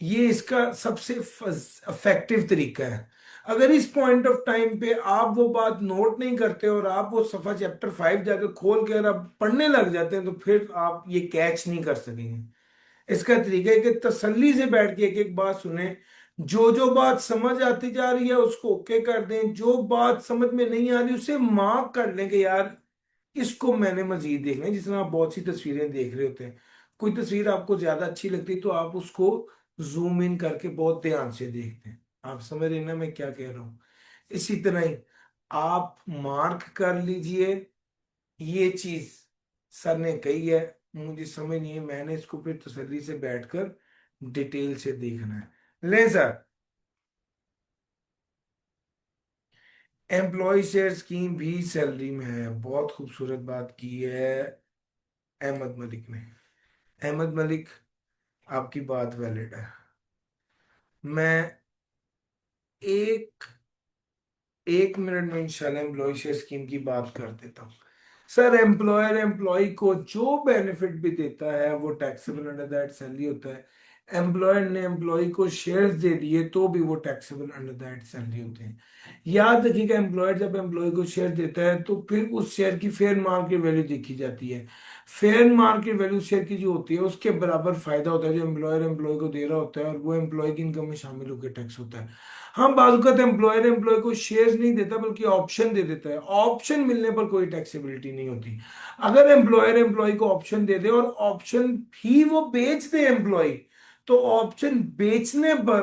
ये इसका सबसे इफेक्टिव तरीका है। अगर इस पॉइंट ऑफ टाइम पे आप वो बात नोट नहीं करते और आप वो सफा चैप्टर 5 जाकर खोल कर आप पढ़ने लग जाते हैं तो फिर आप ये कैच नहीं कर सकेंगे। इसका तरीका है कि तसल्ली से बैठ के एक एक बात सुने। जो जो बात समझ आती जा रही है उसको ओके कर दें, जो बात समझ में नहीं आ रही उसे मार्क कर लें कि यार इसको मैंने मजीद देखना है। जिस तरह आप बहुत सी तस्वीरें देख रहे होते हैं, कोई तस्वीर आपको ज्यादा अच्छी लगती है तो आप उसको जूम इन करके बहुत ध्यान से देखते हैं। आप समझ रहे हैं ना मैं क्या कह रहा हूँ? इसी तरह ही आप मार्क कर लीजिए, ये चीज सर ने कही है, मुझे समझ नहीं है, मैंने इसको फिर तसल्ली से बैठकर डिटेल से देखना है। ले सर, एम्प्लॉय शेयर स्कीम भी सैलरी में है। बहुत खूबसूरत बात की है अहमद मलिक ने। अहमद मलिक, आपकी बात वैलिड है। मैं एक एक मिनट में इंशाल्लाह एम्प्लॉय शेयर स्कीम की बात कर देता हूँ। सर, एम्प्लॉयर एम्प्लॉय को जो बेनिफिट भी देता है वो टैक्सेबल अंडर दैट सैलरी होता है। एम्प्लॉयर ने एम्प्लॉय को शेयर्स दे दिए तो भी वो टैक्सेबल अंडर दैट सैलरी होते हैं। याद रखिएगा, एम्प्लॉयर जब एम्प्लॉय को शेयर देता है तो फिर उस शेयर की फेयर मार्केट वैल्यू देखी जाती है। फेयर मार्केट वैल्यू शेयर की जो होती है उसके बराबर फायदा होता है जो एम्प्लॉयर एम्प्लॉय को दे रहा होता है, और वो एम्प्लॉय की इनकम में शामिल होकर टैक्स होता है। हम बाजुकात एम्प्लॉयर एम्प्लॉय को शेयर्स नहीं देता बल्कि ऑप्शन दे देता है। ऑप्शन मिलने पर कोई टैक्सेबिलिटी नहीं होती। अगर एम्प्लॉयर एम्प्लॉय को ऑप्शन दे दे और ऑप्शन ही वो बेच दे एम्प्लॉय, तो ऑप्शन बेचने पर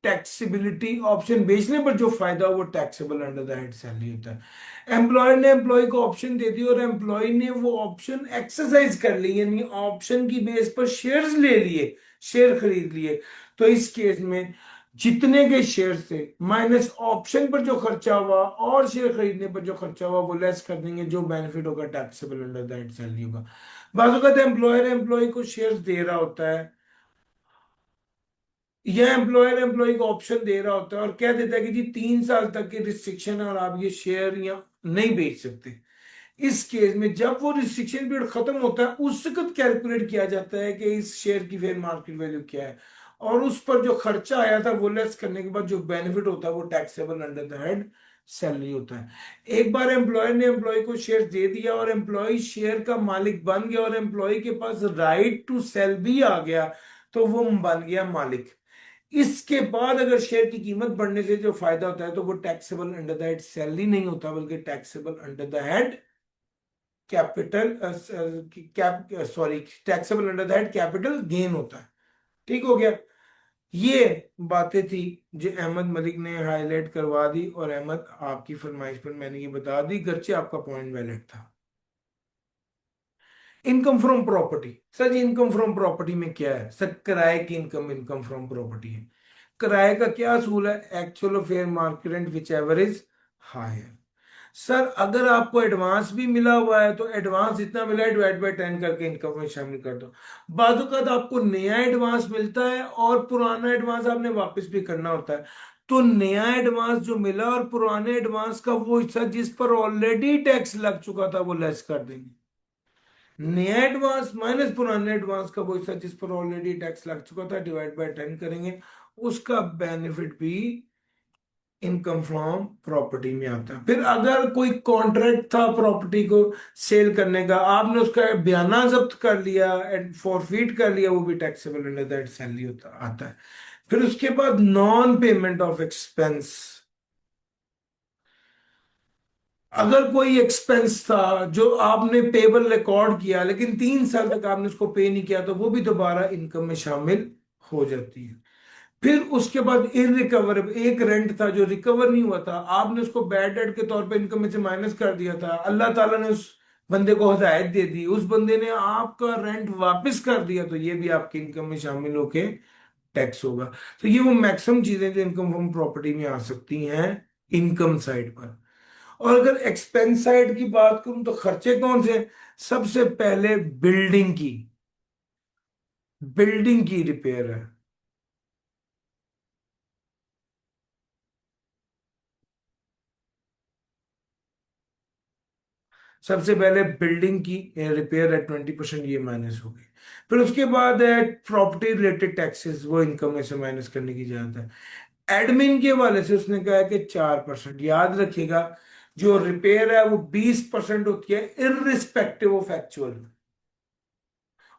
टैक्सेबिलिटी, ऑप्शन बेचने पर जो फायदा हो वो taxable under the head salary होता है। एम्प्लॉयर ने एम्प्लॉय को ऑप्शन दे दी और एम्प्लॉय ने वो ऑप्शन एक्सरसाइज कर ली, यानी ऑप्शन की बेस पर शेयर्स ले लिए, शेयर खरीद लिए, तो इस केस में जितने के शेयर थे माइनस ऑप्शन पर जो खर्चा हुआ और शेयर खरीदने पर जो खर्चा हुआ वो लेस कर देंगे, जो बेनिफिट होगा टैक्सेबल अंडर दैट सैलरी होगा। बाज़ एम्प्लॉयर एम्प्लॉय को शेयर्स दे रहा होता है, यह एम्प्लॉयर एम्प्लॉय को ऑप्शन दे रहा होता है और कह देता है कि जी 3 साल तक की रिस्ट्रिक्शन है और आप ये शेयर या नहीं बेच सकते। इस केस में जब वो रिस्ट्रिक्शन पीरियड खत्म होता है उस वक्त कैलकुलेट किया जाता है कि इस शेयर की फेयर मार्केट वैल्यू क्या है, और उस पर जो खर्चा आया था वो लेस करने के बाद जो बेनिफिट होता है वो taxable under the head salary होता है। एक बार एम्प्लॉयर ने एम्प्लॉय को शेयर दे दिया और एम्प्लॉय शेयर का मालिक बन गया और एम्प्लॉय के पास राइट टू सेल भी आ गया, तो वो बन गया मालिक। इसके बाद अगर शेयर की कीमत बढ़ने से जो फायदा होता है तो वो taxable under the head salary नहीं होता बल्कि taxable under the head capital, cap sorry, taxable under the head capital gain होता है। ठीक हो गया? ये बातें थी जो अहमद मलिक ने हाईलाइट करवा दी, और अहमद आपकी फरमाइश पर मैंने ये बता दी, गर्चे आपका पॉइंट वैलिड था। इनकम फ्रॉम प्रॉपर्टी, सर जी इनकम फ्रॉम प्रॉपर्टी में क्या है? सर, किराए की इनकम इनकम फ्रॉम प्रॉपर्टी है। किराए का क्या असूल है? Actual fair market rent whichever is higher. Sir अगर आपको एडवांस भी मिला हुआ है तो एडवांस जितना मिला है डिवाइड बाय 10 करके इनकम में शामिल कर दो। बाजू का तो आपको नया एडवांस मिलता है और पुराना एडवांस आपने वापस भी करना होता है। तो नया एडवांस जो मिला और पुराने एडवांस का वो हिस्सा जिस पर ऑलरेडी टैक्स लग चुका था वो लेस कर देंगे। नया एडवांस माइनस पुराने एडवांस का वो हिस्सा जिस पर ऑलरेडी टैक्स लग चुका था डिवाइड बाय 10 करेंगे। उसका बेनिफिट भी इनकम फ्रॉम प्रॉपर्टी में आता है। फिर अगर कोई कॉन्ट्रैक्ट था प्रॉपर्टी को सेल करने का, आपने उसका बयाना जब्त कर लिया एंड फॉरफीट कर लिया, वो भी टैक्सेबल अंडर दैट सैलरी होता आता है। फिर उसके बाद नॉन पेमेंट ऑफ एक्सपेंस। अगर कोई एक्सपेंस था जो आपने पेबल रिकॉर्ड किया लेकिन 3 साल तक आपने उसको पे नहीं किया, तो वो भी दोबारा इनकम में शामिल हो जाती है। फिर उसके बाद इनरिकवर, एक रेंट था जो रिकवर नहीं हुआ था, आपने उसको बैड डेट के तौर पे इनकम में से माइनस कर दिया था, अल्लाह ताला ने उस बंदे को हिदायत दे दी, उस बंदे ने आपका रेंट वापस कर दिया, तो ये भी आपकी इनकम में शामिल होके टैक्स होगा। तो ये वो मैक्सिमम चीजें जो इनकम फ्रॉम प्रॉपर्टी में आ सकती हैं इनकम साइड पर। और अगर एक्सपेंस साइड की बात करूं तो खर्चे कौन से हैं? सबसे पहले बिल्डिंग की रिपेयर है। सबसे पहले बिल्डिंग की रिपेयर है 20%, ये माइनस हो गई। फिर उसके बाद है प्रॉपर्टी रिलेटेड टैक्सेस, वो इनकम में से माइनस करने की जरूरत है। एडमिन के वाले से उसने कहा है कि 4%। याद रखिएगा जो रिपेयर है वो 20% होती है इररिस्पेक्टिव ऑफ एक्चुअल।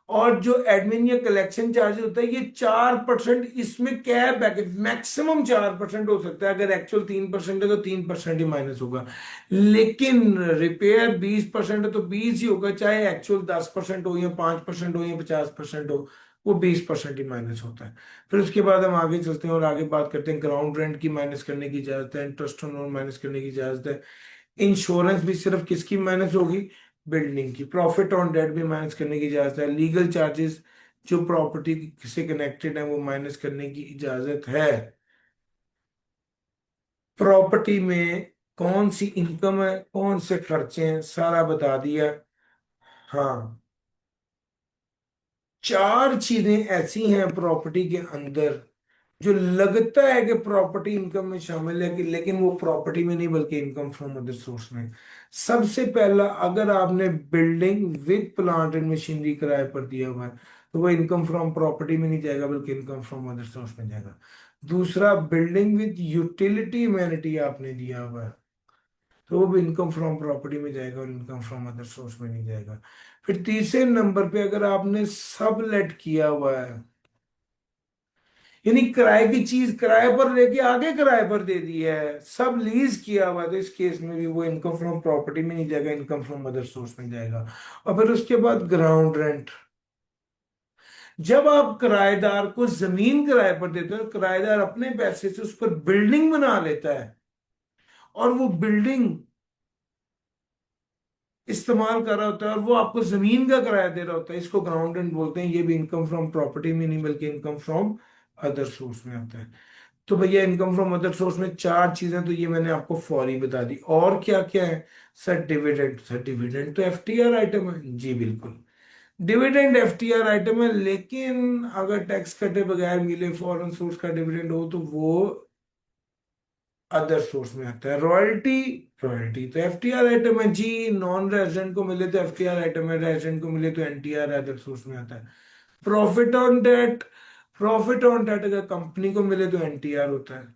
और जो एडमिन या कलेक्शन चार्जेस होता है ये 4%, इसमें कैप है कि मैक्सिमम 4% हो सकता है। अगर एक्चुअल 3% है तो 3% ही माइनस होगा। लेकिन रिपेयर 20% है तो 20 ही होगा, चाहे एक्चुअल 10% हो या 5% हो या 50% हो, वो 20% ही माइनस होता है। फिर उसके बाद हम आगे चलते हैं और आगे बात करते हैं ग्राउंड रेंट की माइनस करने की इजाजत है, इंटरेस्ट ऑन लोन माइनस करने की इजाजत है। इंश्योरेंस भी सिर्फ किसकी माइनस होगी? बिल्डिंग की। प्रॉफिट ऑन डेट भी माइनस करने की इजाजत है। लीगल चार्जेस जो प्रॉपर्टी से कनेक्टेड है वो माइनस करने की इजाजत है। प्रॉपर्टी में कौन सी इनकम है, कौन से खर्चे हैं, सारा बता दिया। हाँ, चार चीजें ऐसी हैं प्रॉपर्टी के अंदर जो लगता है कि प्रॉपर्टी इनकम में शामिल है कि, लेकिन वो प्रॉपर्टी में नहीं बल्कि इनकम फ्रॉम अदर सोर्स में। सबसे पहला, अगर आपने building with plant and machinery किराए पर दिया हुआ है तो वो इनकम फ्रॉम प्रॉपर्टी में नहीं जाएगा बल्कि इनकम फ्रॉम अदर सोर्स में जाएगा। दूसरा, बिल्डिंग विद यूटिलिटी इमेनिटी आपने दिया हुआ है तो वो भी इनकम फ्रॉम प्रॉपर्टी में जाएगा और इनकम फ्रॉम अदर सोर्स में नहीं जाएगा। फिर तीसरे नंबर पे अगर आपने सब लेट किया हुआ है, यानी किराए की चीज किराए पर लेके आगे किराए पर दे दी है, सब लीज किया हुआ, तो इस केस में भी वो इनकम फ्रॉम प्रॉपर्टी में नहीं जाएगा, इनकम फ्रॉम अदर सोर्स में जाएगा। और फिर उसके बाद ग्राउंड रेंट। जब आप किराएदार को जमीन किराए पर देते हो, किराएदार अपने पैसे से उस पर बिल्डिंग बना लेता है और वो बिल्डिंग इस्तेमाल कर रहा होता है और वो आपको जमीन का किराया दे रहा होता है, इसको ग्राउंड रेंट बोलते हैं। ये भी इनकम फ्रॉम प्रॉपर्टी में नहीं बल्कि इनकम फ्रॉम अदर सोर्स में आता है। तो भैया इनकम फ्रॉम अदर सोर्स में चार चीजें तो ये मैंने आपको फौरी बता दी। और क्या क्या है? Sir dividend. सर डिविडेंड तो एफटीआर आइटम है। जी बिल्कुल, डिविडेंड एफटीआर आइटम है, लेकिन अगर टैक्स कटे बगैर मिले फॉरेन सोर्स का डिविडेंड हो तो वो अदर सोर्स में आता है। रॉयल्टी, रॉयल्टी तो एफटीआर आइटम है जी। नॉन रेजिडेंट को मिले तो एफटीआर आइटम है, रेजिडेंट को मिले तो एनटीआर अदर सोर्स में आता है। Profit on debt, profit on debt अगर कंपनी को मिले तो एनटीआर होता है।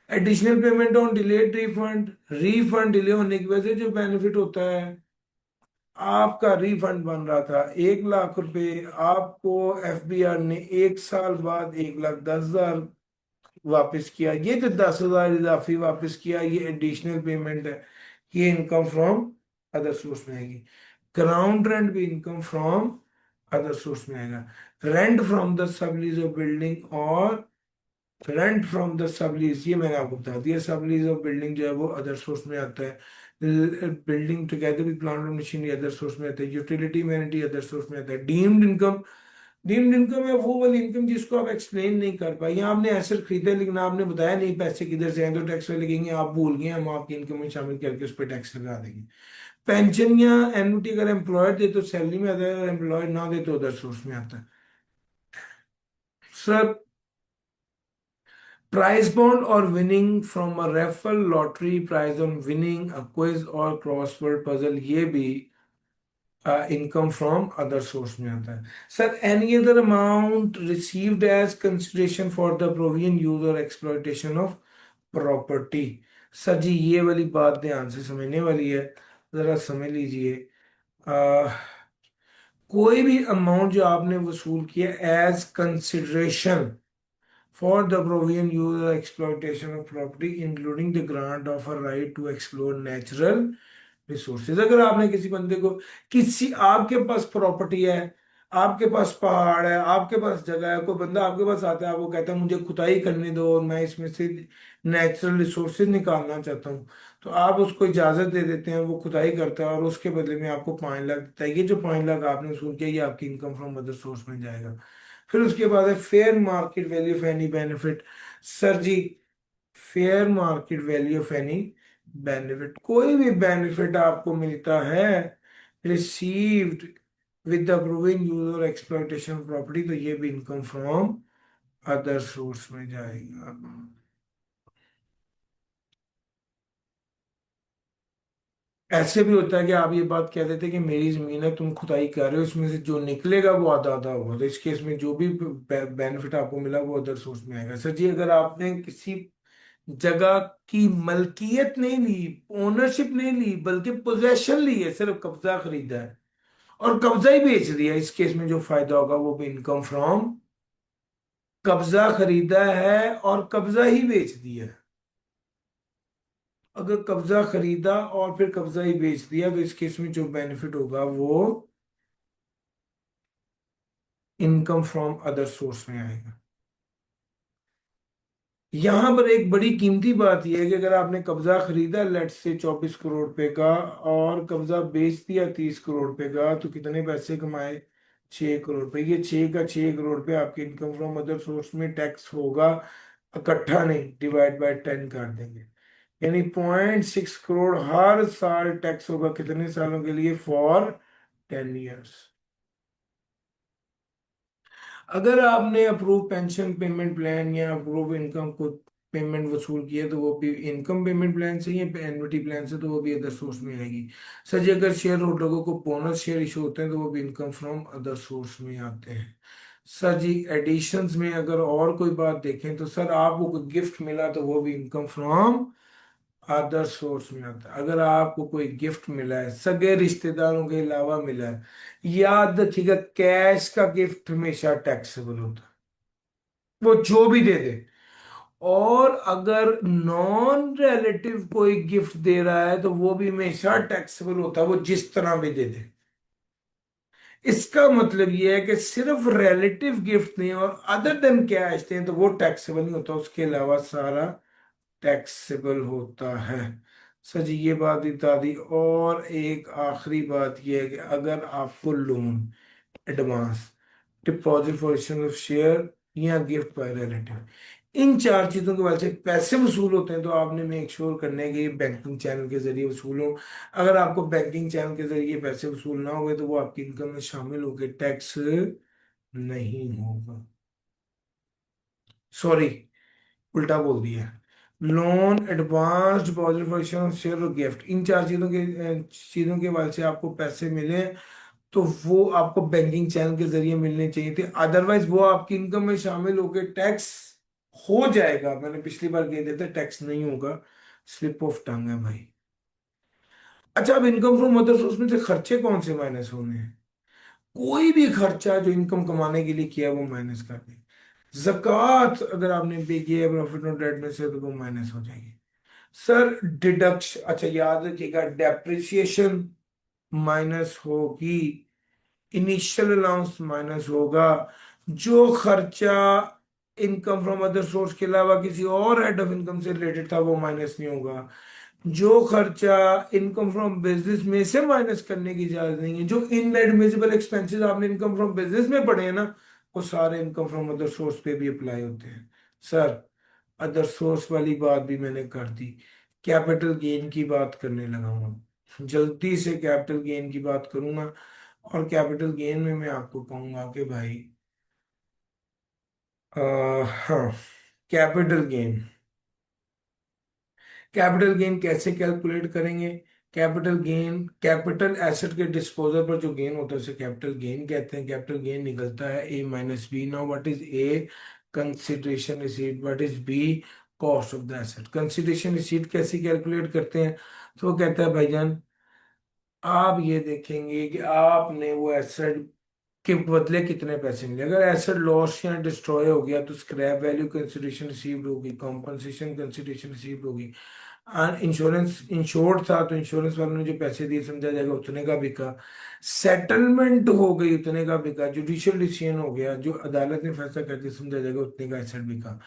Additional payment on delayed refund, refund delay होने की वजह से जो बेनिफिट होता है, आपका रिफंड बन रहा था 1 लाख रुपए, आपको एफबीआर ने 1 साल बाद 1,10,000 वापस किया। ये जो 10,000 इजाफी वापस किया ये एडिशनल पेमेंट है, ये इनकम फ्रॉम अदर सोर्स में आएगी। ग्राउंड रेंट भी इनकम फ्रॉम अदर सोर्स में आएगा। Rent from the sublease of building और रेंट फ्रॉम द सबलीज, ये मैंने आपको बता दिया। सबलीज ऑफ बिल्डिंग जो है वो अदर सोर्स में आता है। Building together with plant and machinery other source में आता है। यूटिलिटी मैनिटी अदर सोर्स में आता है। डीम्ड इनकम, डीम्ड इनकम है वो वाली इनकम जिसको आप एक्सप्लेन नहीं कर पाए, या आपने एसेट खरीदा लेकिन आपने बताया नहीं पैसे किधर से आए तो टैक्स में लगेंगे, आप भूल गए, हम आपकी इनकम में शामिल करके उस पर टैक्स लगा देंगे। पेंशन या एन्युटी अगर एम्प्लॉयर दे तो सैलरी में आता है, अगर एम्प्लॉयर ना दे तो अदर सोर्स में आता है। सर, प्राइज बॉन्ड और winning from a raffle lottery, prize on winning a quiz और क्रॉसवर्ड पजल, ये भी इनकम फ्रॉम अदर सोर्स में आता है। Sir, any other amount received as consideration for the provision use और एक्सप्लॉयटेशन ऑफ प्रॉपर्टी। सर जी, ये वाली बात ध्यान से समझने वाली है, जरा समझ लीजिए। अ, कोई भी अमाउंट जो आपने वसूल किया as consideration for the provision, use, or exploitation of property, including the grant of a right to explore natural resources। अगर आपने किसी बंदे को, किसी, आपके पास प्रॉपर्टी है, आपके पास पहाड़ है, आपके पास जगह है, कोई बंदा आपके पास आता है, आपको कहता है मुझे खुदाई करने दो और मैं इसमें से नेचुरल रिसोर्सेज निकालना चाहता हूँ, तो आप उसको इजाजत दे देते हैं, वो खुदाई करता है और उसके बदले में आपको 5 लाख देता है। ये जो 5 लाख आपने वसूल किया ये आपकी इनकम फ्रॉम अदर सोर्स में जाएगा। फिर उसके बाद है fair market value of any benefit. Sir जी, fair market value of any benefit, कोई भी बेनिफिट आपको मिलता है received with the proving use और एक्सप्लॉयटेशन प्रॉपर्टी, तो ये भी इनकम फ्रॉम अदर सोर्स में जाएगा। ऐसे भी होता है कि आप ये बात कह देते कि मेरी जमीन है, तुम खुदाई कर रहे हो, इसमें से जो निकलेगा वो आधा आधा होगा, तो इस केस में जो भी बेनिफिट आपको मिला वो अदर सोर्स में आएगा। सर जी, अगर आपने किसी जगह की मलकियत नहीं ली, ओनरशिप नहीं ली, बल्कि पोजेशन ली है, सिर्फ कब्जा खरीदा है और कब्जा ही बेच दिया, इस केस में जो फायदा होगा वो भी इनकम फ्रॉम, कब्जा खरीदा है और कब्जा ही बेच दिया। अगर कब्जा खरीदा और फिर कब्जा ही बेच दिया तो इस केस में जो बेनिफिट होगा वो इनकम फ्रॉम अदर सोर्स में आएगा। यहां पर एक बड़ी कीमती बात यह है कि अगर आपने कब्जा खरीदा लेट से 24 करोड़ रुपए का और कब्जा बेच दिया 30 करोड़ रुपए का, तो कितने पैसे कमाए? 6 करोड़ रुपए। ये 6 का 6 करोड़ रुपए आपके इनकम फ्रॉम अदर सोर्स में टैक्स होगा, इकट्ठा नहीं, डिवाइड बाय 10 कर देंगे, यानी 0.6 करोड़ हर साल टैक्स होगा। कितने सालों के लिए? For 10 years. अगर आपने अप्रूव पेंशन पेमेंट प्लान या अप्रूव इनकम को पेमेंट वसूल किया तो वो भी इनकम पेमेंट प्लान से या एन्युटी प्लान से, तो वो भी अदर सोर्स में आएगी। सर जी, अगर शेयर होल्डरों को बोनस शेयर इशू होते हैं तो वो भी इनकम फ्रॉम अदर सोर्स में आते हैं। सर जी, एडिशंस में अगर और कोई बात देखें तो सर आपको कोई गिफ्ट मिला तो वो भी इनकम फ्रॉम अदर सोर्स में आता है। अगर आपको कोई गिफ्ट मिला है, सगे रिश्तेदारों के अलावा मिला है, याद रखिएगा कैश का गिफ्ट हमेशा टैक्सेबल होता है, वो जो भी दे दे। और अगर नॉन रिलेटिव कोई गिफ्ट दे रहा है तो वो भी हमेशा टैक्सेबल होता है, वो जिस तरह भी दे दे। इसका मतलब ये है कि सिर्फ रिलेटिव गिफ्ट दें और अदर देन कैश दें तो वो टैक्सेबल नहीं होता, उसके अलावा सारा टैक्सेबल होता है। सर जी, ये बात बता दी। और एक आखिरी बात यह है कि अगर आपको loan, advance, deposit for issuance of share या गिफ्ट बाय रिलेटिव, इन 4 चीजों के वजह से पैसे वसूल होते हैं तो आपने मेक श्योर करने के बैंकिंग चैनल के जरिए वसूल हो। अगर आपको बैंकिंग चैनल के जरिए पैसे वसूल ना हुए तो वो आपकी इनकम में शामिल होकर टैक्स नहीं होगा। सॉरी, उल्टा बोल दिया। Loan, advance, deposit for issuance share और गिफ्ट, इन 4 चीजों के वजह से आपको पैसे मिले तो वो आपको बैंकिंग चैनल के जरिए मिलने चाहिए थे, अदरवाइज वो आपकी इनकम में शामिल होकर टैक्स हो जाएगा। मैंने पिछली बार कह दिया था टैक्स नहीं होगा, स्लिप ऑफ टंग है भाई। अच्छा, अब इनकम फ्रॉम अदर सोर्स में से खर्चे कौन से माइनस होने हैं? कोई भी खर्चा जो इनकम कमाने के लिए किया वो माइनस कर दें। जक़ात अगर आपने पे किया है प्रॉफिट और डेट में से तो वो माइनस हो जाएगी। सर, डिडक्शन, अच्छा याद रखिएगा, डेप्रिसिएशन माइनस होगी, इनिशियल अलाउंस माइनस होगा, जो खर्चा इनकम फ्रॉम अदर सोर्स के अलावा किसी और हेड ऑफ इनकम से रिलेटेड था वो माइनस नहीं होगा, जो खर्चा इनकम फ्रॉम बिजनेस में से माइनस करने की इजाजत नहीं है, जो इनएडमिसिबल एक्सपेंसेस आपने इनकम फ्रॉम बिजनेस में पड़े हैं ना, वो सारे इनकम फ्रॉम अदर सोर्स पे भी अप्लाई होते हैं। सर, अदर सोर्स वाली बात भी मैंने कर दी, कैपिटल गेन की बात करने लगा हूँ। जल्दी से कैपिटल गेन की बात करूंगा, और कैपिटल गेन में मैं आपको कहूंगा कि भाई हाँ, कैपिटल गेन, कैपिटल गेन कैसे कैलकुलेट करेंगे? कैपिटल गेन कैपिटल एसेट के डिस्पोजल पर जो गेन होता है उसे कैपिटल गेन कहते हैं। कैपिटल गेन निकलता है A minus B. Now what is A? Consideration receipt. What is B? Cost of the asset. Consideration receipt कैसे कैलकुलेट करते हैं? तो वो कहता है भाईजान, आप ये देखेंगे कि आपने वो एसेट के बदले कितने पैसे मिले। अगर एसेट लॉस या डिस्ट्रॉय हो गया तो स्क्रैप वैल्यू कंसिडरेशन रिसीव्ड होगी, कॉम्पनसेशन कंसिडरेशन रिसीव्ड होगी। इंश्योरेंस इंश्योर्ड था तो इंश्योरेंस वालों ने जो पैसे दिए समझा जाएगा उतने का बिका। सेटलमेंट हो गई उतने का बिका। जुडिशियल डिसीजन हो गया, जो अदालत ने फैसला कर दिया समझा जाएगा उतने का एसेट बिका।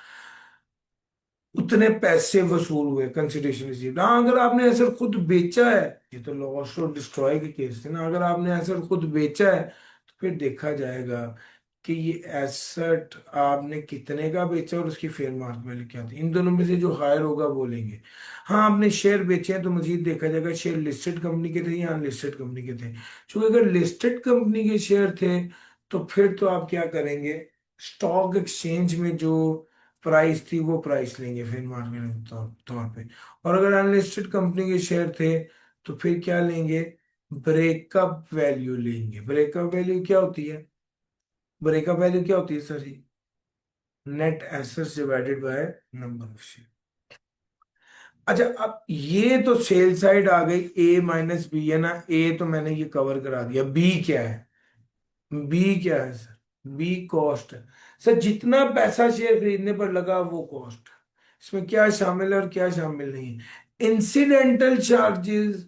उतने पैसे वसूल हुए, कंसिडरेशन रिसीव्ड। हाँ, अगर आपने एसेट खुद बेचा है, ये तो लॉस और डिस्ट्रॉय के केस थे ना, अगर आपने एसेट खुद बेचा है तो फिर देखा जाएगा कि ये एसेट आपने कितने का बेचा और उसकी फेयर मार्केट वैल्यू क्या थी। इन दोनों में से जो हायर होगा वो लेंगे। हाँ, आपने शेयर बेचे हैं तो मजीद देखा जाएगा शेयर लिस्टेड कंपनी के थे या अनलिस्टेड कंपनी के थे। क्योंकि अगर लिस्टेड कंपनी के शेयर थे तो फिर तो आप क्या करेंगे, स्टॉक एक्सचेंज में जो प्राइस थी वो प्राइस लेंगे फिर मार्केट के तौर पे। और अगर अनलिस्टेड कंपनी के शेयर थे तो फिर क्या लेंगे, ब्रेकअप वैल्यू लेंगे। ब्रेकअप वैल्यू क्या होती है? ब्रेकअप वैल्यू क्या होती है सर जी? Net assets divided by number of share. अच्छा, अब ये तो सेल साइड आ गई, ए माइनस बी है ना। ए तो मैंने ये कवर करा दिया। बी क्या है? बी क्या है सर? बी कॉस्ट है। सर, जितना पैसा शेयर खरीदने पर लगा वो कॉस्ट है। इसमें क्या शामिल है और क्या शामिल नहीं है? इंसिडेंटल चार्जेस,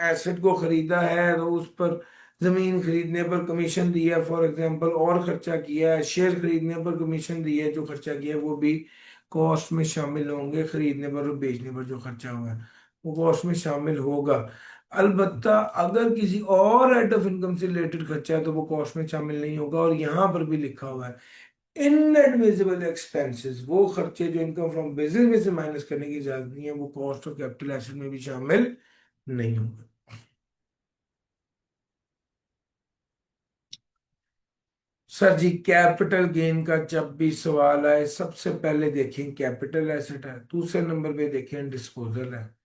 एसेट को खरीदा है तो उस पर, जमीन खरीदने पर कमीशन दिया फॉर एग्जांपल, और खर्चा किया है। शेयर खरीदने पर कमीशन दिया है, जो खर्चा किया है वो भी कॉस्ट में शामिल होंगे। खरीदने पर और बेचने पर जो खर्चा हुआ है वो कॉस्ट में शामिल होगा। अलबत्ता अगर किसी और रेट ऑफ इनकम से रिलेटेड खर्चा है तो वो कॉस्ट में शामिल नहीं होगा। और यहाँ पर भी लिखा हुआ है इनएडमिसिबल एक्सपेंसेस, वो खर्चे जो इनकम फ्रॉम बिजनेस में से माइनस करने की इजाजत नहीं है, वो कॉस्ट ऑफ कैपिटल एसेट में भी शामिल नहीं होंगे। सर जी, कैपिटल गेन का जब भी सवाल आए सबसे पहले देखें कैपिटल एसेट है, दूसरे नंबर पे देखें डिस्पोजल है।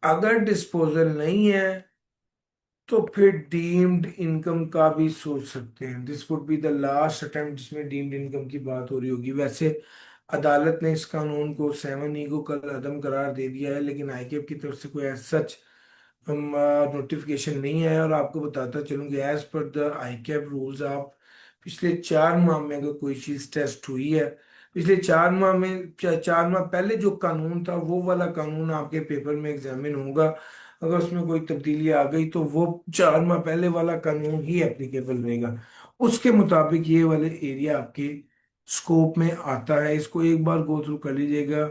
अगर डिस्पोजल नहीं है तो फिर डीम्ड इनकम का भी सोच सकते हैं। This would be the last attempt जिसमें डीम्ड इनकम की बात हो रही होगी। वैसे अदालत ने इस कानून को 7E को कल अदम करार दे दिया है, लेकिन आईकेएफ की तरफ से कोई सच नोटिफिकेशन नहीं है। और आपको बताता चलूँ कि एज पर द आईकेएफ रूल्स, आप पिछले 4 माह में अगर कोई चीज़ टेस्ट हुई है, पिछले 4 माह में 4 माह पहले जो कानून था वो वाला कानून आपके पेपर में एग्जामिन होगा। अगर उसमें कोई तब्दीली आ गई तो वो 4 माह पहले वाला कानून ही एप्लीकेबल रहेगा। उसके मुताबिक ये वाले एरिया आपके स्कोप में आता है। इसको एक बार गो थ्रू कर लीजिएगा।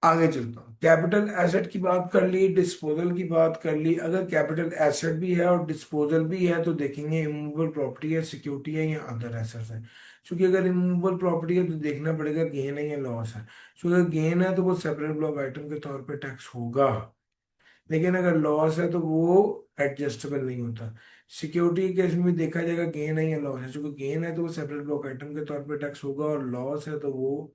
आगे चलता हूँ। कैपिटल एसेट की बात कर ली, डिस्पोजल की बात कर ली। अगर कैपिटल एसेट भी है और डिस्पोजल भी है तो देखेंगे इमूवेबल प्रॉपर्टी है, सिक्योरिटी है या अदर एसेट्स है। क्योंकि अगर इमूवेबल प्रॉपर्टी है तो देखना पड़ेगा गेन है या लॉस है। क्योंकि अगर गेन है तो वो सेपरेट ब्लॉक आइटम के तौर पे टैक्स होगा, लेकिन अगर लॉस है तो वो एडजस्टेबल नहीं होता। सिक्योरिटी के केस में भी देखा जाएगा गेन है या लॉस है। क्योंकि गेन है तो वो सेपरेट ब्लॉक आइटम के तौर पे टैक्स होगा, और लॉस है तो वो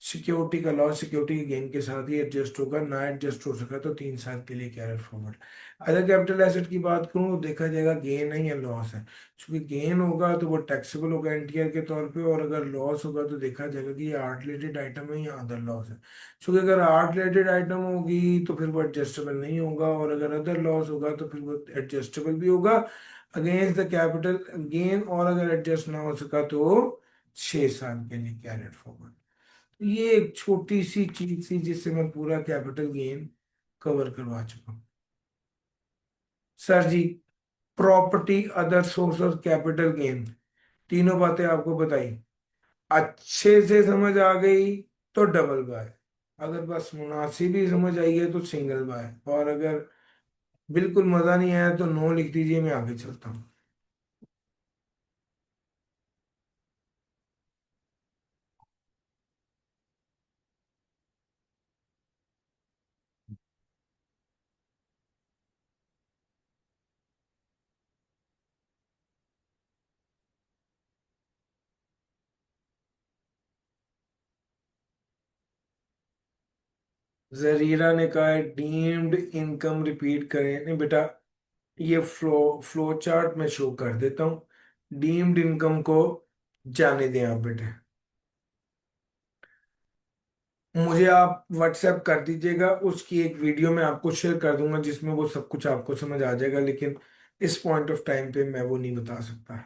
सिक्योरिटी का लॉस सिक्योरिटी के गेन के साथ ही एडजस्ट होगा। ना एडजस्ट हो सका तो 3 साल के लिए कैरियर फॉरवर्ड। अगर कैपिटल एसेट की बात करूँ तो देखा जाएगा गेन है या लॉस है। क्योंकि गेन होगा तो वो टैक्सेबल होगा एनटीआर के तौर पे, और अगर लॉस होगा तो देखा जाएगा कि ये आर्ट रिलेटेड आइटम है या अदर लॉस है। क्योंकि अगर आर्ट रिलेटेड आइटम होगी तो फिर वो एडजस्टेबल नहीं होगा, और अगर अदर लॉस होगा तो फिर वो एडजस्टेबल भी होगा अगेंस्ट द कैपिटल गेन। और अगर एडजस्ट ना हो सका तो 6 साल के लिए कैरियर फॉरवर्ड। ये एक छोटी सी चीज थी जिससे मैं पूरा कैपिटल गेन कवर करवा चुका हूं। सर जी, प्रॉपर्टी, अदर सोर्स और कैपिटल गेन, तीनों बातें आपको बताई, अच्छे से समझ आ गई तो डबल बाय, अगर बस मुनासिब ही समझ आई है तो सिंगल बाय, और अगर बिल्कुल मजा नहीं आया तो नो लिख दीजिए, मैं आगे चलता हूँ। जरीरा ने कहा है डीम्ड इनकम रिपीट करें। नहीं बेटा, ये फ्लो चार्ट में शो कर देता हूँ। डीम्ड इनकम को जाने दें आप बेटे। मुझे आप व्हाट्सएप कर दीजिएगा, उसकी एक वीडियो मैं आपको शेयर कर दूंगा जिसमें वो सब कुछ आपको समझ आ जाएगा, लेकिन इस पॉइंट ऑफ टाइम पे मैं वो नहीं बता सकता।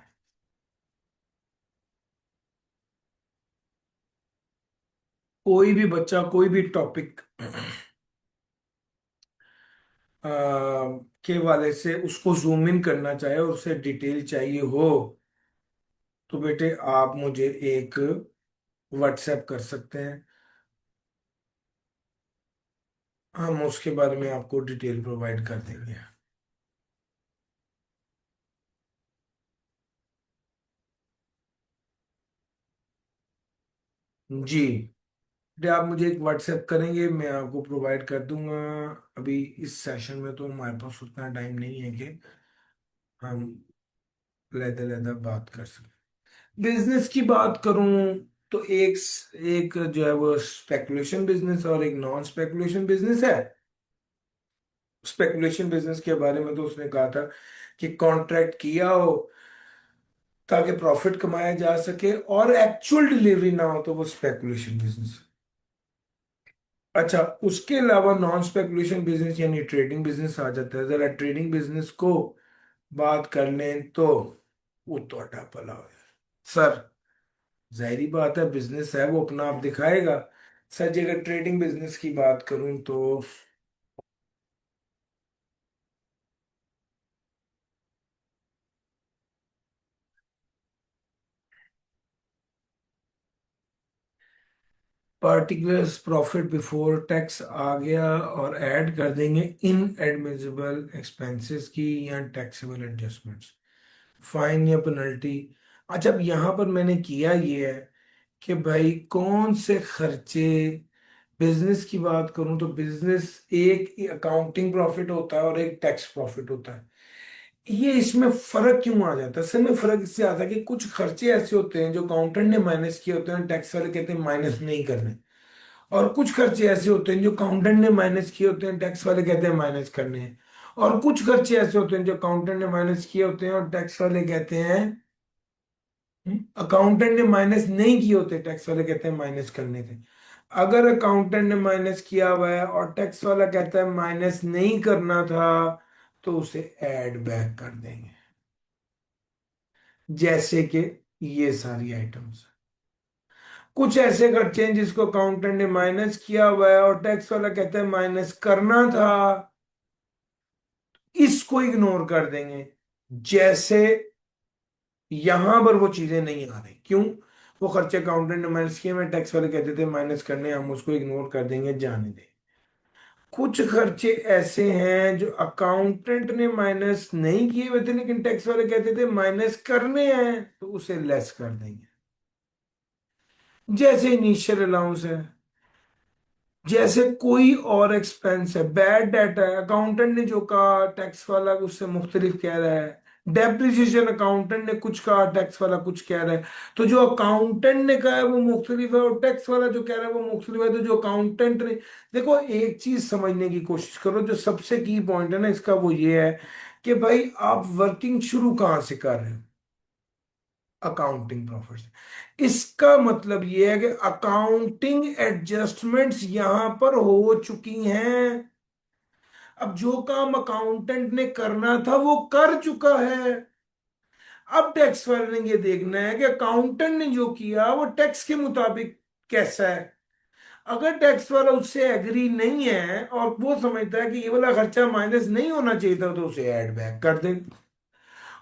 कोई भी बच्चा कोई भी टॉपिक के वाले से उसको जूम इन करना चाहे और उसे डिटेल चाहिए हो, तो बेटे आप मुझे एक व्हाट्सएप कर सकते हैं। हम उसके बारे में आपको डिटेल प्रोवाइड कर देंगे। जी बेटे, आप मुझे एक व्हाट्सएप करेंगे, मैं आपको प्रोवाइड कर दूंगा। अभी इस सेशन में तो हमारे पास उतना टाइम नहीं है कि हम लहदा लहदा बात कर सकें। बिजनेस की बात करूं तो एक जो है वो स्पेकुलेशन बिजनेस और एक नॉन स्पेकुलेशन बिजनेस है। स्पेकुलेशन बिजनेस के बारे में तो उसने कहा था कि कॉन्ट्रैक्ट किया हो ताकि प्रॉफिट कमाया जा सके, और एक्चुअल डिलीवरी ना हो तो वो स्पेकुलेशन बिजनेस। अच्छा, उसके अलावा नॉन स्पेकुलेशन बिजनेस यानी ट्रेडिंग बिजनेस आ जाता है। जरा ट्रेडिंग बिजनेस को बात कर लें तो वो तो अटा पला हो सर। जाहिर बात है, बिजनेस है वो अपना आप दिखाएगा। सर जी, अगर ट्रेडिंग बिजनेस की बात करूं तो पार्टिकुलर्स प्रॉफिट बिफोर टैक्स आ गया, और ऐड कर देंगे इन एडमिसिबल एक्सपेंसेस की या टैक्सेबल एडजस्टमेंट्स, फाइन या पेनल्टी। अच्छा, अब यहाँ पर मैंने किया ये है कि भाई कौन से खर्चे, बिजनेस की बात करूं तो बिजनेस एक अकाउंटिंग प्रॉफिट होता है और एक टैक्स प्रॉफिट होता है। ये इसमें फर्क क्यों आ जाता है? असल में फर्क इससे आता है कि कुछ खर्चे ऐसे होते हैं जो अकाउंटेंट ने माइनस किए होते हैं, टैक्स वाले कहते हैं माइनस नहीं करने। और कुछ खर्चे ऐसे होते हैं जो अकाउंटेंट ने माइनस किए होते हैं, टैक्स वाले कहते हैं माइनस करने हैं। और कुछ खर्चे ऐसे होते हैं जो अकाउंटेंट ने माइनस किए होते हैं और टैक्स वाले कहते हैं, अकाउंटेंट ने माइनस नहीं किए होते, टैक्स वाले कहते हैं माइनस करने थे। अगर अकाउंटेंट ने माइनस किया हुआ है और टैक्स वाला कहता है माइनस नहीं करना था, तो उसे ऐड बैक कर देंगे। जैसे कि ये सारी आइटम्स, कुछ ऐसे खर्चे हैं जिसको अकाउंटेंट ने माइनस किया हुआ है और टैक्स वाला कहता है माइनस करना था, इसको इग्नोर कर देंगे। जैसे यहां पर वो चीजें नहीं आ रही, क्यों? वो खर्चे अकाउंटेंट ने माइनस किए, में टैक्स वाले कहते थे माइनस करने, हम उसको इग्नोर कर देंगे, जाने दें। कुछ खर्चे ऐसे हैं जो अकाउंटेंट ने माइनस नहीं किए हुए थे लेकिन टैक्स वाले कहते थे माइनस करने हैं, तो उसे लेस कर देंगे। जैसे इनिशियल अलाउंस है, जैसे कोई और एक्सपेंस है, बैड डेट है, अकाउंटेंट ने जो कहा टैक्स वाला उससे मुख्तलिफ कह रहा है। डेप्रिसिएशन अकाउंटेंट ने कुछ कहा, टैक्स वाला कुछ कह रहा है। तो जो अकाउंटेंट ने कहा है वो मुख्तलिफ है और टैक्स वाला जो कह रहा है वो मुख्तलिफ है। तो जो अकाउंटेंट ने, देखो एक चीज समझने की कोशिश करो, जो सबसे की पॉइंट है ना इसका, वो ये है कि भाई आप वर्किंग शुरू कहाँ से कर रहे हो? अकाउंटिंग प्रॉफिट से। इसका मतलब ये है कि अकाउंटिंग एडजस्टमेंट्स यहां पर हो चुकी हैं। अब जो काम अकाउंटेंट ने करना था वो कर चुका है। अब टैक्स वाले ने ये देखना है कि अकाउंटेंट ने जो किया वो टैक्स के मुताबिक कैसा है। अगर टैक्स वाला उससे एग्री नहीं है और वो समझता है कि ये वाला खर्चा माइनस नहीं होना चाहिए था, तो उसे ऐड बैक कर दे।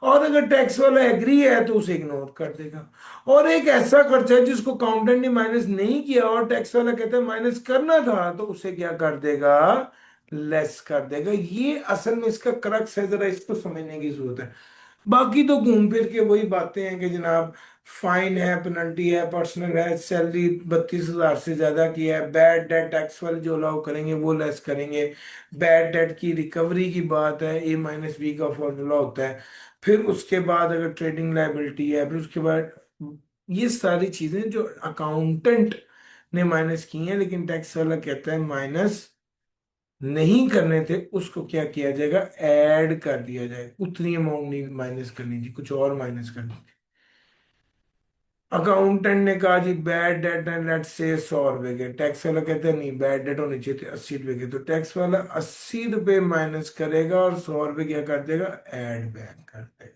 और अगर टैक्स वाला एग्री है तो उसे इग्नोर कर देगा। और एक ऐसा खर्चा है जिसको अकाउंटेंट ने माइनस नहीं किया और टैक्स वाला कहता है माइनस करना था, तो उसे क्या कर देगा? लेस कर देगा। ये असल में इसका क्रक्स है, जरा इसको समझने की जरूरत है। बाकी तो घूम फिर के वही बातें हैं कि जनाब फाइन है, पेनल्टी है, पर्सनल है, सैलरी 32,000 से ज्यादा की है, बैड डेट टैक्स वाले जो अलाउ करेंगे वो लेस करेंगे। बैड डेट की रिकवरी की बात है, A-B का फॉर्मूला होता है। फिर उसके बाद अगर ट्रेडिंग लाइबिलिटी है, फिर उसके बाद ये सारी चीजें जो अकाउंटेंट ने माइनस की हैं लेकिन टैक्स वाला कहता है माइनस नहीं करने थे उसको क्या किया जाएगा, ऐड कर दिया जाएगा, उतनी अमाउंट नहीं माइनस करनी थी, कुछ और माइनस करनी थी। अकाउंटेंट ने कहा जी bad debt and let's say 100 रुपए के, टैक्स वाला कहता है नहीं बैड डेट होने चाहिए थे 80 रुपए के, तो टैक्स वाला 80 रुपए माइनस करेगा और 100 रुपए क्या कर देगा, ऐड बैक कर देगा।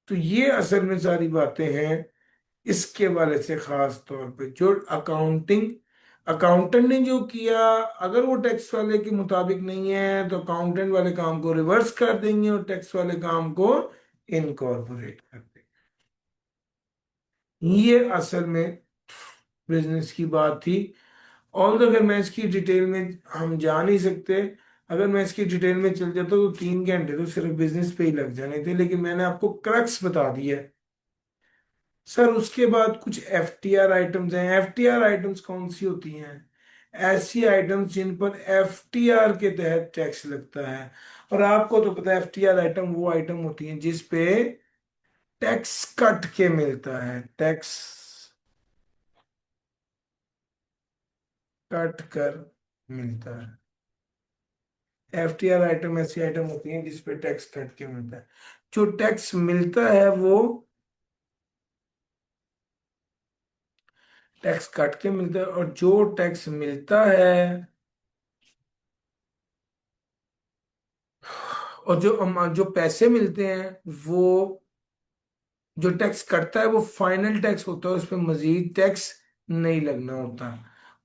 तो ये असल में सारी बातें हैं इसके वाले से, खास तौर पे जो अकाउंटेंट ने जो किया, अगर वो टैक्स वाले के मुताबिक नहीं है तो अकाउंटेंट वाले काम को रिवर्स कर देंगे और टैक्स वाले काम को इनकॉर्पोरेट कर देंगे। ये असल में बिजनेस की बात थी। और तो अगर मैं इसकी डिटेल में, हम जा नहीं सकते, अगर मैं इसकी डिटेल में चल जाता तो 3 घंटे तो सिर्फ बिजनेस पे ही लग जाने थे, लेकिन मैंने आपको क्रक्स बता दिया। सर उसके बाद कुछ एफटीआर आइटम्स हैं। एफटीआर आइटम्स कौन सी होती हैं, ऐसी आइटम्स जिन पर एफटीआर के तहत टैक्स लगता है। और आपको तो पता है एफटीआर आइटम वो आइटम होती हैं जिस पे टैक्स कट के मिलता है, टैक्स कट कर मिलता है। एफटीआर आइटम ऐसी आइटम होती हैं जिस पे टैक्स कट के मिलता है। जो टैक्स मिलता है वो टैक्स कट के मिलता है, और जो टैक्स मिलता है और जो पैसे मिलते हैं वो, जो टैक्स कटता है वो फाइनल टैक्स होता है, उस पर मजीद टैक्स नहीं लगना होता।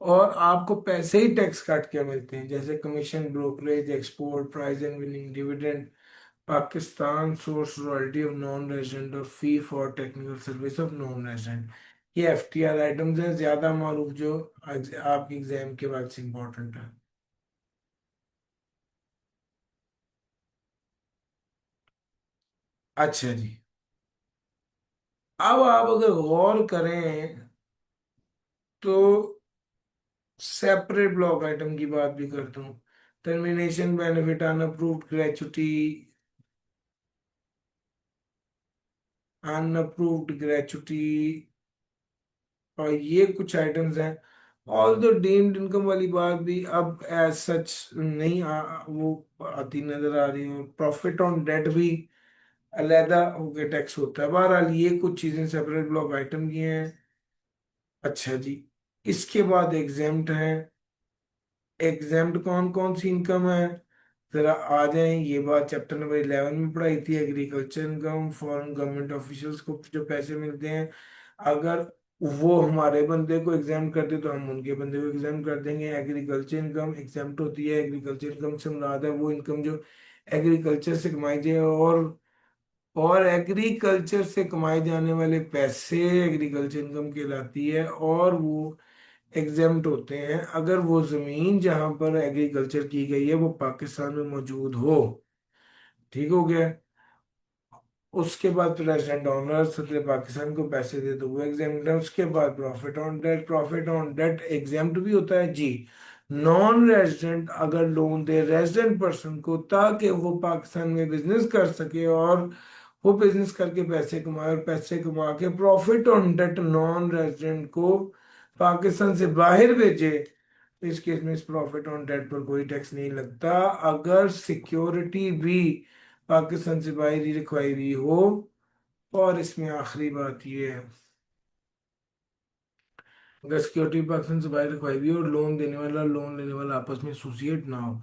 और आपको पैसे ही टैक्स काट के मिलते हैं, जैसे commission, brokerage, export price and winning, dividend, Pakistan source royalty of non resident और fee for technical service of non resident. ये एफटीआर आइटम्स हैं ज्यादा मारूफ, जो आपके एग्जाम के बाद से इंपॉर्टेंट है। अच्छा जी, अब आप अगर गौर करें तो सेपरेट ब्लॉक आइटम की बात भी करता हूँ। Termination benefit, unapproved gratuity, unapproved gratuity, और ये कुछ आइटम्स हैं। ऑल दो डीम्ड इनकम वाली बात भी अब एज सच नहीं वो आती नजर आ रही है। प्रॉफिट ऑन डेट भी अलहदा होकर टैक्स होता है। बहरहाल ये कुछ चीजें सेपरेट ब्लॉक आइटम की हैं। अच्छा जी, इसके बाद एग्जाम्प्ट हैं। एग्जाम्प्ट कौन कौन सी इनकम है, जरा आ जाएं। ये बात चैप्टर नंबर 11 में पढ़ाई थी। Agriculture income, foreign government officials को जो पैसे मिलते हैं, अगर वो हमारे बंदे को एग्जाम करते तो हम उनके बंदे को एग्जाम कर देंगे। एग्रीकल्चर इनकम एग्जाम्प्ट होती है। एग्रीकल्चर इनकम से मुराद है वो इनकम जो एग्रीकल्चर से कमाई जाए, और एग्रीकल्चर से कमाए जाने वाले पैसे एग्रीकल्चर इनकम कहलाती है। और वो एग्जेम्प्ट होते हैं अगर वो जमीन जहां पर एग्रीकल्चर की गई है वो पाकिस्तान में मौजूद हो। ठीक हो गया। उसके बाद प्रेसिडेंट ऑनर सदर पाकिस्तान को पैसे दे तो वो एग्जेम्प्ट है। उसके बाद profit on debt, profit on debt exempt भी होता है जी। नॉन रेजिडेंट अगर लोन दे रेजिडेंट पर्सन को ताकि वो पाकिस्तान में बिजनेस कर सके, और वो बिजनेस करके पैसे कमाए और पैसे कमा के profit on debt non resident को पाकिस्तान से बाहर भेजे, तो इस केस में इस प्रॉफिट ऑन डेट पर कोई टैक्स नहीं लगता, अगर सिक्योरिटी भी पाकिस्तान से बाहर ही रखवाई हुई हो। और इसमें आखिरी बात ये है, अगर सिक्योरिटी पाकिस्तान से बाहर रखवाई हुई हो और लोन देने वाला लोन लेने वाला आपस में एसोसिएट ना हो।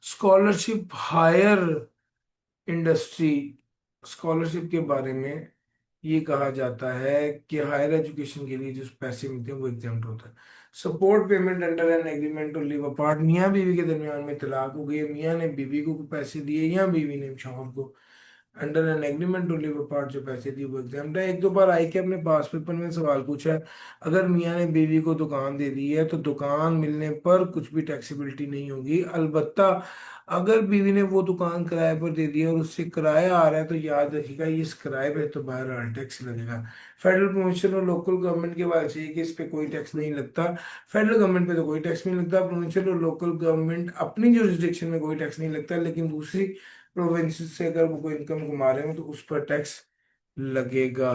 स्कॉलरशिप, हायर इंडस्ट्री स्कॉलरशिप के बारे में ये कहा जाता है कि हायर एजुकेशन के लिए जो पैसे मिलते हैं वो एग्जाम्प्ट होता है। Support payment under an agreement to live apart, मियाँ बीवी के दरमियान में तलाक हो गई है, मियाँ ने बीवी को पैसे दिए या बीवी ने शौहर को, under an agreement to live apart जो पैसे दिए वो एग्जाम्प्ट है। एक दो बार आई के अपने पास पेपर में सवाल पूछा है, अगर मियाँ ने बीवी को दुकान दे दी है तो दुकान मिलने पर कुछ भी टैक्सेबिलिटी नहीं होगी, अलबत्ता अगर बीवी ने वो दुकान किराए पर दे दी है और उससे किराया आ रहा है तो याद रखिएगा इस किराए पे तो बहरहाल टैक्स लगेगा। फेडरल प्रोविंशियल और लोकल गवर्नमेंट के बारे से कि इस पे कोई टैक्स नहीं लगता। फेडरल गवर्नमेंट पे तो कोई टैक्स नहीं लगता, प्रोविंशियल और लोकल गवर्नमेंट अपनी जुरिस्डिक्शन में कोई टैक्स नहीं लगता, लेकिन दूसरी प्रोविंस से अगर वो कोई इनकम कमा रहे हो तो उस पर टैक्स लगेगा।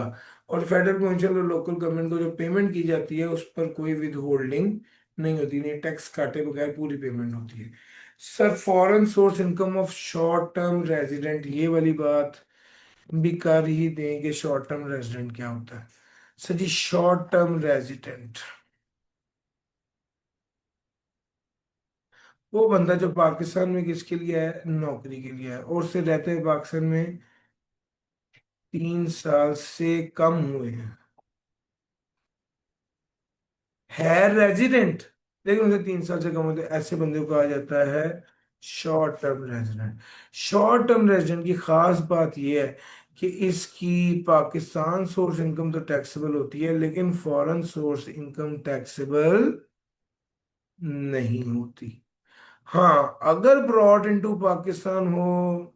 और फेडरल प्रोविंशियल और लोकल गवर्नमेंट को जो पेमेंट की जाती है उस पर कोई विद होल्डिंग नहीं होती, नहीं, टैक्स काटे बगैर पूरी पेमेंट होती है। Sir foreign source income of short term resident, ये वाली बात भी कर ही देंगे। शॉर्ट टर्म रेजिडेंट क्या होता है? सर जी, शॉर्ट टर्म रेजिडेंट वो बंदा जो पाकिस्तान में किसके लिए है, नौकरी के लिए है, और से रहते हैं पाकिस्तान में 3 साल से कम हुए हैं, है रेजिडेंट, लेकिन उसे 3 साल से कम होते हैं, ऐसे बंदे को कहा जाता है short term resident. Short term resident की खास बात यह है कि इसकी पाकिस्तान सोर्स इनकम तो टैक्सेबल होती है, लेकिन फॉरेन सोर्स इनकम टैक्सेबल नहीं होती। हाँ, अगर ब्रॉट इनटू पाकिस्तान हो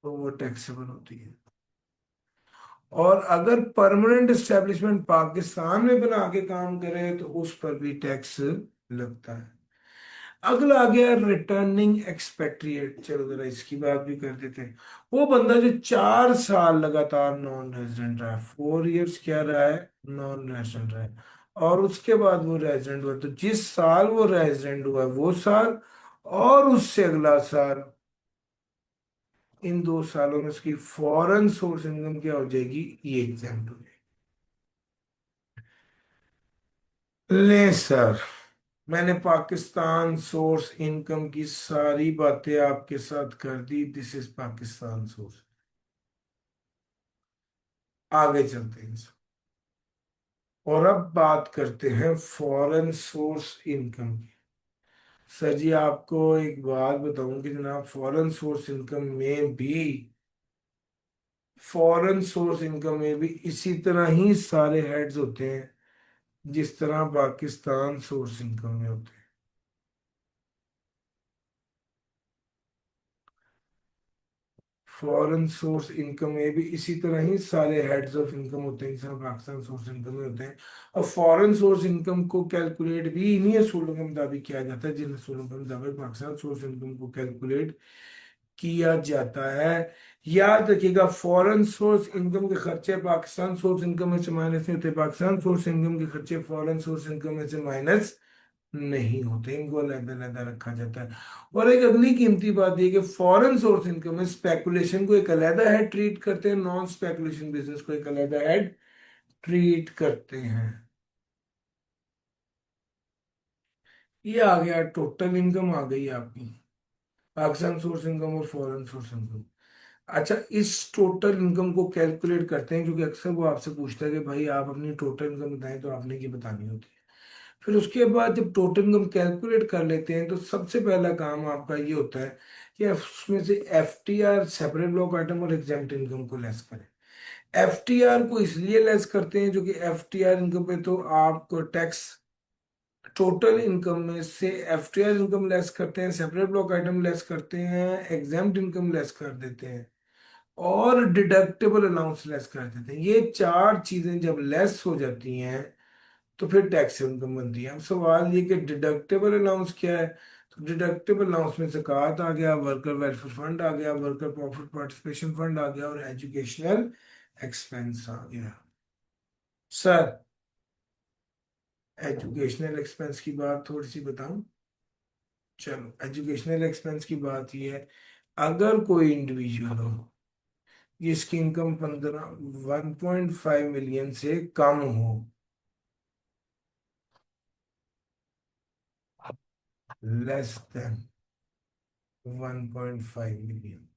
तो वो टैक्सेबल होती है, और अगर परमानेंट एस्टेब्लिशमेंट पाकिस्तान में बना के काम करे तो उस पर भी टैक्स लगता है। अगला आ गया रिटर्निंग एक्सपेट्रिएट, चलो जरा इसकी बात भी कर देते हैं। वो बंदा जो 4 साल लगातार नॉन रेजिडेंट रहा है, 4 इयर्स क्या रहा है, नॉन रेजिडेंट रहा है, और उसके बाद वो रेजिडेंट हुआ, तो जिस साल वो रेजिडेंट हुआ वो साल और उससे अगला साल, इन 2 सालों में उसकी फॉरेन सोर्स इनकम क्या हो जाएगी, ये एग्जाम हो जाएगी। ले सर, मैंने पाकिस्तान सोर्स इनकम की सारी बातें आपके साथ कर दी। This is Pakistan source. आगे चलते हैं सर। और अब बात करते हैं फॉरेन सोर्स इनकम की। सर जी, आपको एक बात बताऊं कि जनाब, फॉरेन सोर्स इनकम में भी इसी तरह ही सारे हेड्स होते हैं जिस तरह पाकिस्तान सोर्स इनकम में होते हैं। फॉरेन सोर्स इनकम में भी इसी तरह ही सारे हेड्स ऑफ इनकम होते हैं, जैसे पाकिस्तान सोर्स इनकम में होते हैं। और फॉरेन सोर्स इनकम को कैलकुलेट भी इन्हीं असूलों के मुताबिक किया जाता है जिन असूलों के मुताबिक पाकिस्तान सोर्स इनकम को कैलकुलेट किया जाता है। याद रखिएगा, फॉरेन सोर्स इनकम के खर्चे पाकिस्तान सोर्स इनकम में से माइनस नहीं होते, पाकिस्तान सोर्स इनकम के खर्चे फॉरेन सोर्स इनकम में से माइनस नहीं होते, इनको अलग-अलग रखा जाता है। और एक अगली कीमती बात यह कि फॉरेन सोर्स इनकम में स्पेकुलेशन को एक अलग हेड ट्रीट करते हैं, नॉन स्पेकुलेशन बिजनेस को एक अलग हेड ट्रीट करते हैं। ये आ गया, टोटल इनकम आ गई आपकी, पाकिस्तान सोर्स इनकम और फॉरेन सोर्स इनकम। अच्छा, इस टोटल इनकम को कैलकुलेट करते हैं, क्योंकि अक्सर वो आपसे पूछता है कि भाई आप अपनी टोटल इनकम बताएं, तो आपने ये बतानी होती है। फिर उसके बाद जब टोटल इनकम कैलकुलेट कर लेते हैं तो सबसे पहला काम आपका ये होता है कि उसमें से एफटीआर, सेपरेट ब्लॉक आइटम, और एग्जेम्प्ट इनकम को लेस करें। एफटीआर को इसलिए लेस करते हैं क्योंकि एफटीआर इनकम पे तो आपको टैक्स, टोटल इनकम में से एफटीआर इनकम लेस करते हैं, सेपरेट ब्लॉक आइटम लेस करते हैं, एग्जेम्प्ट इनकम लेस कर देते हैं, और डिडक्टेबल अलाउंस लेस कर देते हैं। ये चार चीजें जब लेस हो जाती हैं तो फिर टैक्स इनकम बनती है। अब सवाल ये कि डिडक्टेबल अलाउंस क्या है? तो डिडक्टेबल अलाउंस में ज़कात आ गया, वर्कर वेलफेयर फंड आ गया, वर्कर प्रॉफिट पार्टिसिपेशन फंड आ गया, और एजुकेशनल एक्सपेंस आ गया। सर, एजुकेशनल एक्सपेंस की बात थोड़ी सी बताऊं। चलो, एजुकेशनल एक्सपेंस की बात ये है, अगर कोई इंडिविजुअल हो जिसकी इनकम 1.5 मिलियन से कम हो, लेस देन 1.5 मिलियन,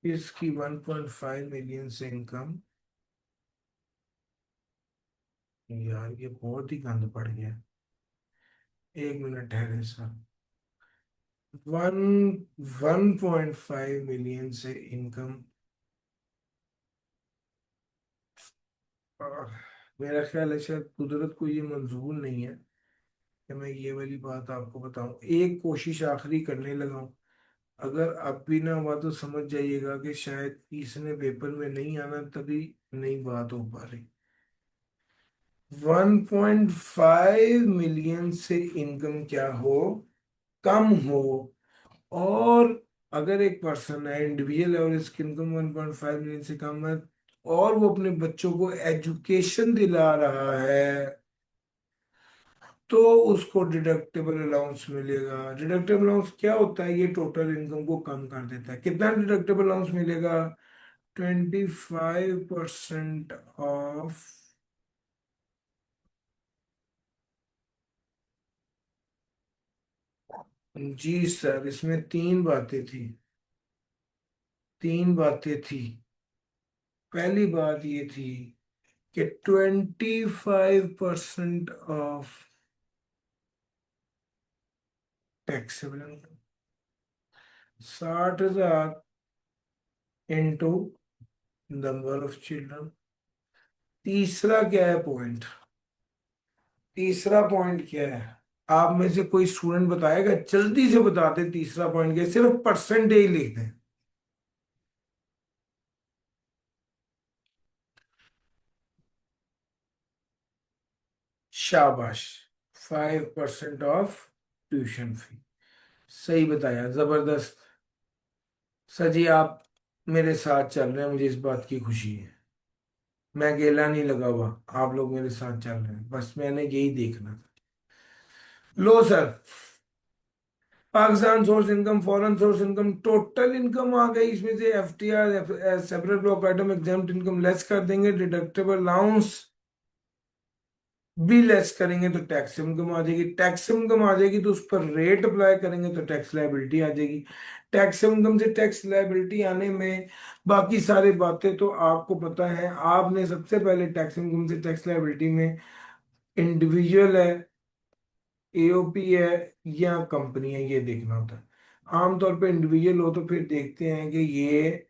इसकी 1.5 मिलियन से इनकम, यार ये बहुत ही गंद पड़ गया, 1 मिनट ठहरे सर। 1.5 मिलियन से इनकम, मेरा ख्याल है शायद कुदरत को ये मंजूर नहीं है कि मैं ये वाली बात आपको बताऊं। एक कोशिश आखिरी करने लगा हूं, अगर अब भी ना हुआ तो समझ जाइएगा कि शायद इसने पेपर में नहीं आना, तभी नहीं बात हो पा रही। 1.5 मिलियन से इनकम क्या हो, कम हो, और अगर एक पर्सन है, इंडिविजुअल है, और इसकी इनकम 1.5 मिलियन से कम है, और वो अपने बच्चों को एजुकेशन दिला रहा है, तो उसको डिडक्टेबल अलाउंस मिलेगा। डिडक्टेबल अलाउंस क्या होता है? ये टोटल इनकम को कम कर देता है। कितना डिडक्टेबल अलाउंस मिलेगा? 25% ऑफ। जी सर, इसमें तीन बातें थी। तीन बातें थी। पहली बात ये थी कि 25% of taxable income, 60,000 into number of children. तीसरा क्या है पॉइंट? तीसरा पॉइंट क्या है? आप में से कोई स्टूडेंट बताएगा? जल्दी से बता दे तीसरा पॉइंट क्या है? सिर्फ परसेंटेज लिख दें। शाबाश। 5% ऑफ ट्यूशन फी। सही बताया, जबरदस्त। सर जी, आप मेरे साथ चल रहे हैं, मुझे इस बात की खुशी है। मैं अकेला नहीं लगा हुआ, आप लोग मेरे साथ चल रहे हैं, बस मैंने यही देखना था। लो sir, Pakistan source income, foreign source income, total income आ गई। इसमें से FTR, separate block item, exempt income less कर देंगे, डिडक्टेबल अलाउंस भी लेस करेंगे तो टैक्स इनकम आ जाएगी। टैक्स इनकम आ जाएगी तो उस पर रेट अप्लाई करेंगे तो टैक्स लायबिलिटी आ जाएगी। टैक्स इनकम से टैक्स लायबिलिटी आने में बाकी सारी बातें तो आपको पता है। आपने सबसे पहले टैक्स इनकम से टैक्स लायबिलिटी में इंडिविजुअल है, एओपी है या कंपनी है, ये देखना होता है। आमतौर पे इंडिविजुअल हो तो फिर देखते हैं कि ये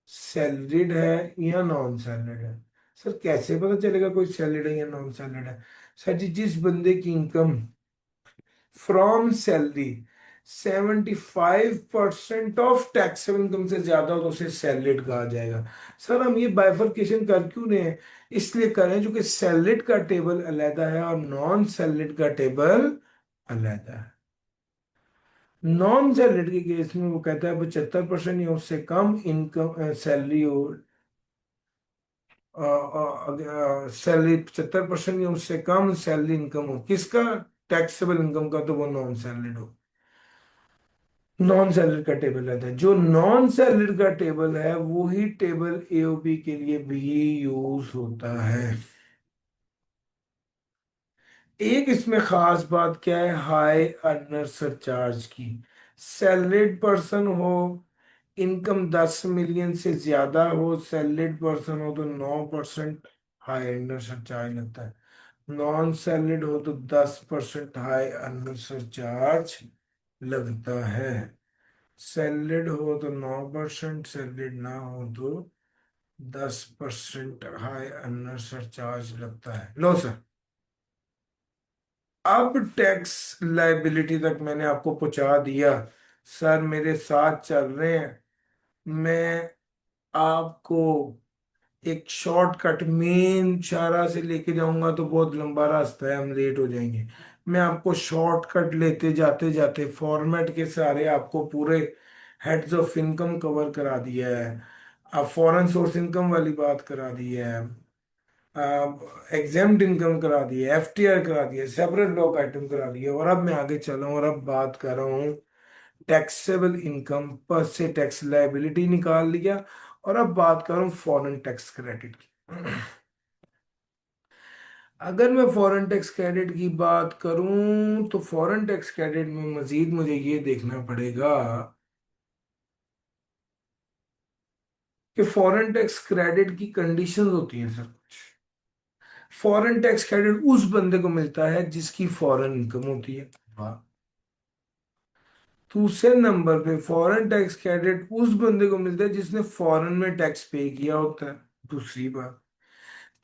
सैलरीड है या नॉन सैलरीड है। सर कैसे पता चलेगा कोई सैलरीड है या नॉन सैलरीड है? सर जी, जिस बंदे की income from salary 75% of taxable income से ज्यादा हो तो उसे सैलरीड कहा जाएगा। सर हम ये बाइफरकेशन कर क्यों रहे हैं? इसलिए कर रहे हैं क्योंकि सैलरीड का टेबल अलग है और नॉन सैलरीड का टेबल अलग है। नॉन सैलरीड के केस में वो कहता है 75% या उससे कम इनकम सैलरी हो, सैलरी 75% या उससे कम सैलरी इनकम हो किसका? टैक्सेबल इनकम का, तो वो नॉन सैलरीड हो। नॉन सैलरी का टेबल रहता है। जो नॉन सैलरी का टेबल है वही टेबल एओबी के लिए भी यूज होता है। एक इसमें खास बात क्या है? हाई अर्नर सरचार्ज की। सैलरीड पर्सन हो, इनकम 10 मिलियन से ज्यादा हो, सैलरीड पर्सन हो तो 9% हाई अर्नर सरचार्ज लगता है। नॉन सैलरीड हो तो 10% हाई अर्नर सरचार्ज लगता है। सैलरीड हो तो 9%, सैलरीड ना हो तो 10% हाई अर्नर सरचार्ज लगता है। लो सर, अब टैक्स लाइबिलिटी तक मैंने आपको पहुंचा दिया। सर मेरे साथ चल रहे हैं। मैं आपको एक शॉर्टकट मेन चारा से लेके जाऊंगा तो बहुत लंबा रास्ता है, हम लेट हो जाएंगे। मैं आपको शॉर्टकट लेते जाते जाते फॉर्मेट के सारे आपको पूरे हेड्स ऑफ इनकम कवर करा दिया है। अब फॉरेन सोर्स इनकम वाली बात करा दी है, एग्जेम्प्ट इनकम करा दी है, एफटीआर करा दिया, सेपरेट ब्लॉक आइटम करा दिया, और अब मैं आगे चला हूँ और अब बात कर रहा हूँ टैक्सेबल इनकम पर से टैक्स लायबिलिटी निकाल लिया। और अब बात कर रहा हूँ फॉरेन टैक्स क्रेडिट की। अगर मैं फॉरेन टैक्स क्रेडिट की बात करूं तो फॉरेन टैक्स क्रेडिट में मजीद मुझे ये देखना पड़ेगा कि फॉरेन टैक्स क्रेडिट की कंडीशंस होती हैं सर कुछ। फॉरेन टैक्स क्रेडिट उस बंदे को मिलता है जिसकी फॉरेन इनकम होती है। वाह। दूसरे नंबर पे फॉरेन टैक्स क्रेडिट उस बंदे को मिलता है जिसने फॉरेन में टैक्स पे किया होता है। दूसरी बात।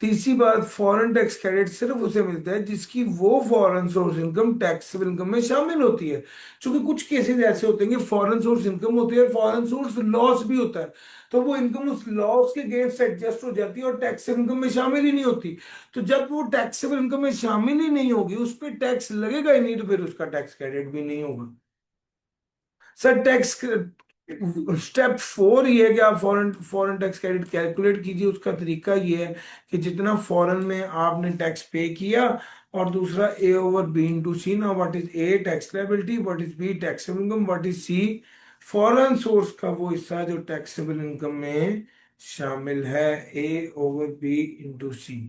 तीसरी बात, फॉरेन टैक्स क्रेडिट सिर्फ उसे मिलता है जिसकी वो foreign source income taxable income में शामिल होती है। क्योंकि कुछ केसेस ऐसे होते हैं कि फॉरेन सोर्स इनकम होती है, फॉरेन सोर्स लॉस भी होता है, तो वो इनकम उस लॉस के अगेंस्ट एडजस्ट हो जाती है और टैक्सेबल इनकम में शामिल ही नहीं होती। तो जब वो टैक्सेबल इनकम में शामिल ही नहीं होगी, उस पर टैक्स लगेगा ही नहीं, तो फिर उसका टैक्स क्रेडिट भी नहीं होगा। सर टैक्स स्टेप 4 ये है कि आप foreign foreign tax credit calculate कीजिए। उसका तरीका ये है कि जितना फॉरेन में आपने टैक्स पे किया, और दूसरा A over B into C. ना what is A tax liability, what is B taxable income, what is C foreign source का वो हिस्सा जो टैक्सेबल इनकम में शामिल है। A over B into C.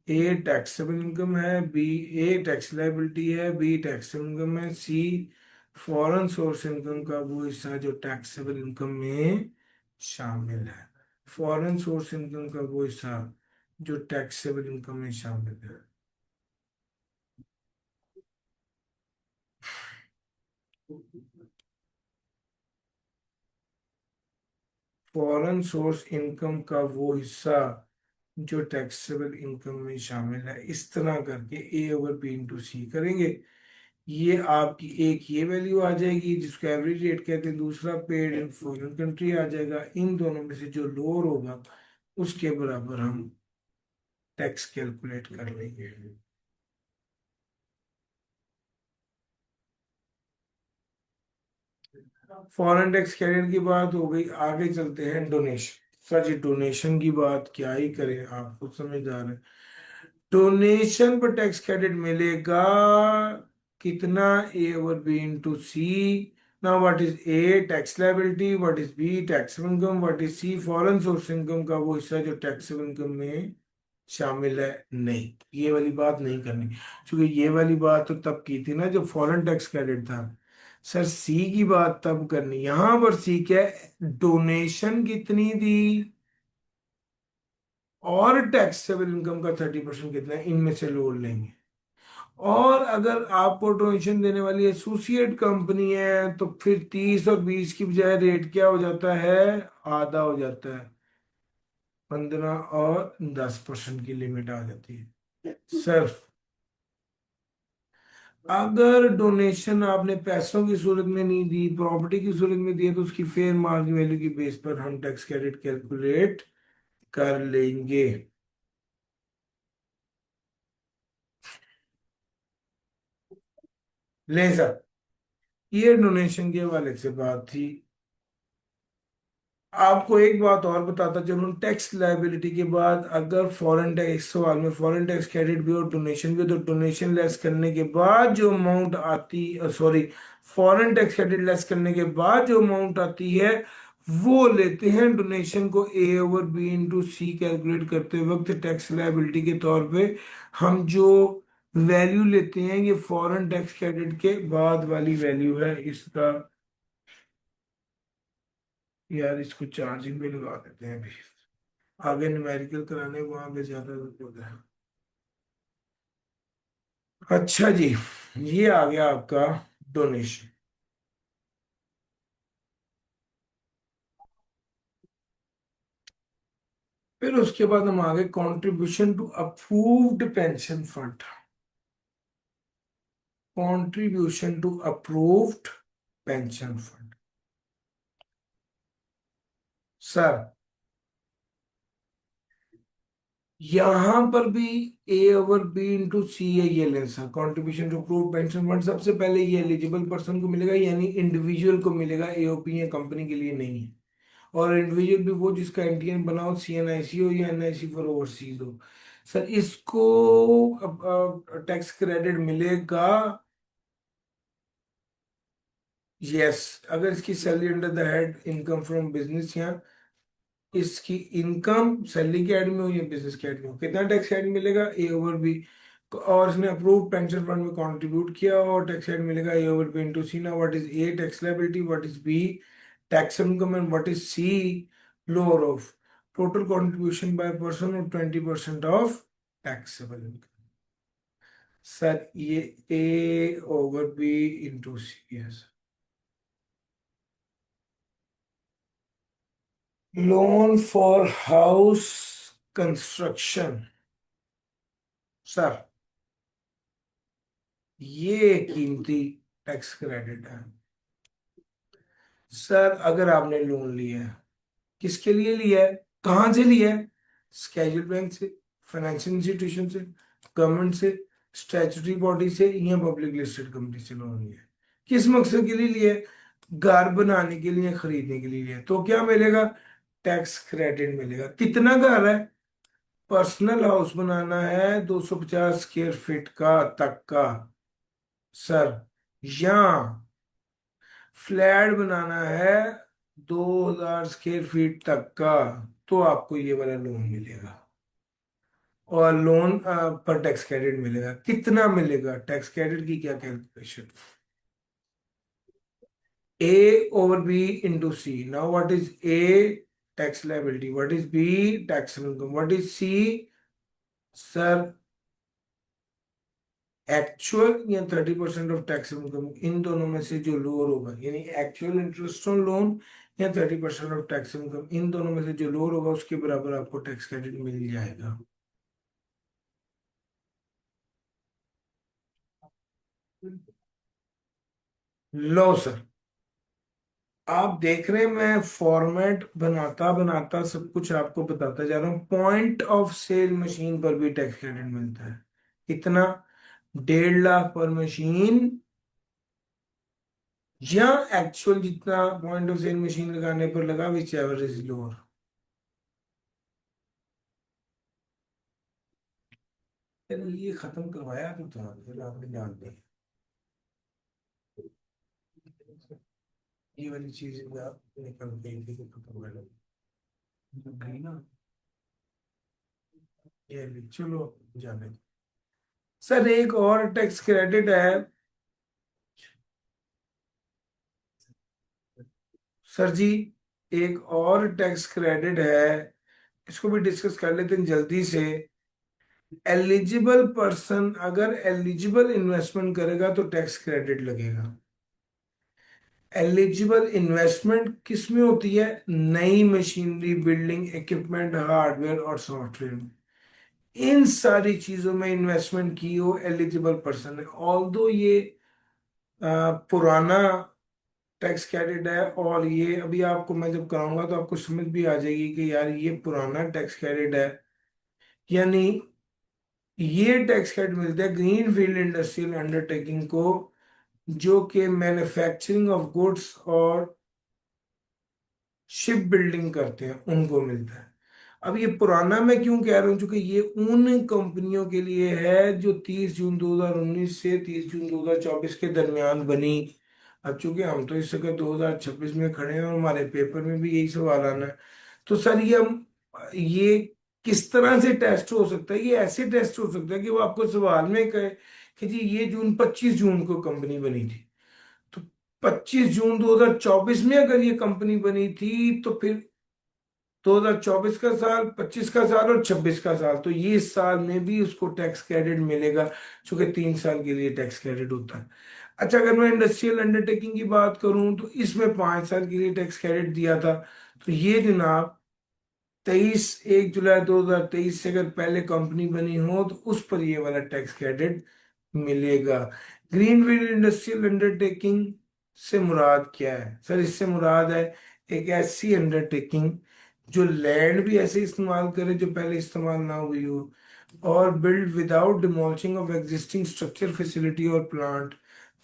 A taxable income है, बी ए टैक्स लायबिलिटी है, बी टैक्सेबल इनकम है, सी फॉरेन सोर्स इनकम का वो हिस्सा जो टैक्सेबल इनकम में शामिल है। फॉरेन सोर्स इनकम का वो हिस्सा जो टैक्सेबल इनकम में शामिल है। फॉरेन सोर्स इनकम का वो हिस्सा जो टैक्सेबल इनकम में शामिल है। इस तरह करके ए ओवर बी इंटू सी करेंगे। ये आपकी एक ये वैल्यू आ जाएगी जिसको एवरेज रेट कहते हैं, दूसरा पेड इन फॉरेन कंट्री आ जाएगा। इन दोनों में से जो लोअर होगा उसके बराबर हम टैक्स कैलकुलेट कर लेंगे। फॉरेन टैक्स कैरियर की बात हो गई, आगे चलते हैं डोनेशन। सर जी डोनेशन की बात क्या ही करें, आपको समझदार है। डोनेशन पर टैक्स क्रेडिट मिलेगा कितना, A over B into C. Now what is A tax liability, what is B taxable income, what is C foreign source income का वो हिस्सा जो टैक्सेबल इनकम में शामिल है। नहीं, ये वाली बात नहीं करनी, क्योंकि ये वाली बात तो तब की थी ना जब फॉरेन टैक्स क्रेडिट था। सर सी की बात तब करनी, यहां पर सी क्या है, डोनेशन कितनी दी और टैक्सेबल इनकम का 30% कितना है, इनमें से लोड लेंगे। और अगर आपको डोनेशन देने वाली एसोसिएट कंपनी है तो फिर 30 और 20 की बजाय रेट क्या हो जाता है, आधा हो जाता है। 15 और 10% की लिमिट आ जाती है। सर अगर डोनेशन आपने पैसों की सूरत में नहीं दी, प्रॉपर्टी की सूरत में दी है, तो उसकी फेयर मार्केट वैल्यू की बेस पर हम टैक्स क्रेडिट कैलकुलेट कर लेंगे। ले सर, ये डोनेशन के हवाले से बात थी। आपको एक बात और बताता चलूं, टैक्स लायबिलिटी के बाद अगर फॉरेन टैक्स सवाल में फॉरेन टैक्स क्रेडिट भी और डोनेशन भी, तो डोनेशन लेस करने के बाद जो अमाउंट आती, sorry, foreign tax credit less करने के बाद जो अमाउंट आती है वो लेते हैं डोनेशन को ए ओवर बी इंटू सी कैलकुलेट करते वक्त टैक्स लायबिलिटी के तौर पे। हम जो वैल्यू लेते हैं ये फॉरेन टैक्स क्रेडिट के बाद वाली वैल्यू है इसका। यार इसको चार्जिंग पे लगा देते हैं अभी, आगे न्यूमेरिकल कराने वहां पे ज्यादा जरूरत है। अच्छा जी, ये आ गया आपका डोनेशन। फिर उसके बाद हम आगे contribution to approved pension fund. Contribution to approved pension fund. Sir यहां पर भी A over B into C है, ये लें sir. Contribution to approved pension fund सबसे पहले ये एलिजिबल पर्सन को मिलेगा, यानी इंडिविजुअल को मिलेगा, एओपी या कंपनी के लिए नहीं है। और इंडिविजुअल भी वो जिसका एनटीएन बना हो, सीएनआईसी हो या एनआईसी फॉर ओवरसीज हो। सर इसको टैक्स क्रेडिट मिलेगा। यस, अगर इसकी salary under the head income from business, या इसकी इनकम सैलरी के हेड में हो या बिजनेस के हेड में हो, कितना टैक्स हेड मिलेगा, ए ओवर बी। और इसने अप्रूव पेंशन फंड में कंट्रीब्यूट किया और टैक्स हेड मिलेगा A over B into C. ना what is A tax liability, what is B tax income, and what is C lower of total contribution by person और 20% of taxable income. Sir ये A over B into C. Yes, loan for house construction. Sir ये कीमती tax credit है। Sir अगर आपने loan लिया है, किसके लिए लिया है, कहां से लिया है, स्केजुअल बैंक से, फाइनेंशियल इंस्टीट्यूशन से, गवर्नमेंट से, स्टैट्यूटरी बॉडी से या पब्लिक लिस्टेड कंपनी से लोन लिया है, किस मकसद के लिए लिया है, घर बनाने के लिए, खरीदने के लिए, तो क्या मिलेगा? टैक्स क्रेडिट मिलेगा। कितना घर है? पर्सनल हाउस बनाना है 250 स्क्वायर फीट का तक का सर, या फ्लैट बनाना है 2000 स्क्वायर फीट तक का, तो आपको ये वाला लोन मिलेगा। और लोन पर टैक्स क्रेडिट मिलेगा। कितना मिलेगा टैक्स क्रेडिट की, क्या calculation? A over B into C. Now what is A? Tax liability. What is B? Taxable income. What is C? Sir, actual या 30% ऑफ टैक्सेबल इनकम, इन दोनों में से जो लोअर होगा, यानी एक्चुअल इंटरेस्ट ऑन लोन या 30% ऑफ टैक्सेबल इनकम, इन दोनों में से जो लोअर होगा उसके बराबर आपको टैक्स क्रेडिट मिल जाएगा। लो सर, आप देख रहे हैं मैं फॉर्मेट बनाता बनाता सब कुछ आपको बताता जा रहा हूँ। पॉइंट ऑफ सेल मशीन पर भी टैक्स क्रेडिट मिलता है। कितना? 1.5 लाख पर मशीन, या एक्चुअल जितना पॉइंट ऑफ सेल मशीन लगाने पर लगा, विच एवर इज लोअर। ये खत्म करवाया तो था, फिर आपने जान दी। ये वाली चीज निकल गई थी तो खत्म कर गई ना। ये भी चलो, जाने दो। सर एक और टैक्स क्रेडिट है। सर जी, एक और टैक्स क्रेडिट है, इसको भी डिस्कस कर लेते हैं जल्दी से। एलिजिबल पर्सन अगर एलिजिबल इन्वेस्टमेंट करेगा तो टैक्स क्रेडिट लगेगा। एलिजिबल इन्वेस्टमेंट किस में होती है? नई मशीनरी, बिल्डिंग इक्विपमेंट, हार्डवेयर और सॉफ्टवेयर में। इन सारी चीजों में इन्वेस्टमेंट की हो, एलिजिबल पर्सन है। ऑल्दो ये पुराना टैक्स क्रेडिट है, और ये अभी आपको मैं जब कराऊंगा तो आपको समझ भी आ जाएगी कि यार ये पुराना टैक्स क्रेडिट है। यानी ये टैक्स क्रेडिट मिलता है ग्रीन फील्ड इंडस्ट्रियल अंडरटेकिंग को, जो कि मैन्युफैक्चरिंग ऑफ गुड्स और शिप बिल्डिंग करते हैं, उनको मिलता है। अब ये पुराना मैं क्यों कह रहा हूँ, क्योंकि ये उन कंपनियों के लिए है जो 30 जून 2019 से 30 जून 2024 के दरमियान बनी। अब चूंकि हम तो इस जगह 2026 में खड़े हैं और हमारे पेपर में भी यही सवाल आना है, तो सर ये किस तरह से टेस्ट हो सकता है? ये ऐसे टेस्ट हो सकता है कि वो आपको सवाल में कहे कि जी ये 25 जून को कंपनी बनी थी, तो 25 जून 2024 में अगर ये कंपनी बनी थी तो फिर 2024 का साल, 25 का साल और 26 का साल, तो ये इस साल में भी उसको टैक्स क्रेडिट मिलेगा, क्योंकि 3 साल के लिए टैक्स क्रेडिट होता है। अच्छा, अगर मैं इंडस्ट्रियल अंडरटेकिंग की बात करूं तो इसमें 5 साल के लिए टैक्स क्रेडिट दिया था। तो ये जनाब 1 जुलाई 2023 से अगर पहले कंपनी बनी हो तो उस पर ये वाला टैक्स क्रेडिट मिलेगा। ग्रीनफील्ड इंडस्ट्रियल अंडरटेकिंग से मुराद क्या है सर? इससे मुराद है एक ऐसी अंडरटेकिंग जो लैंड भी ऐसे इस्तेमाल करे जो पहले इस्तेमाल ना हुई हो, और build without demolishing of existing structure, facility और plant,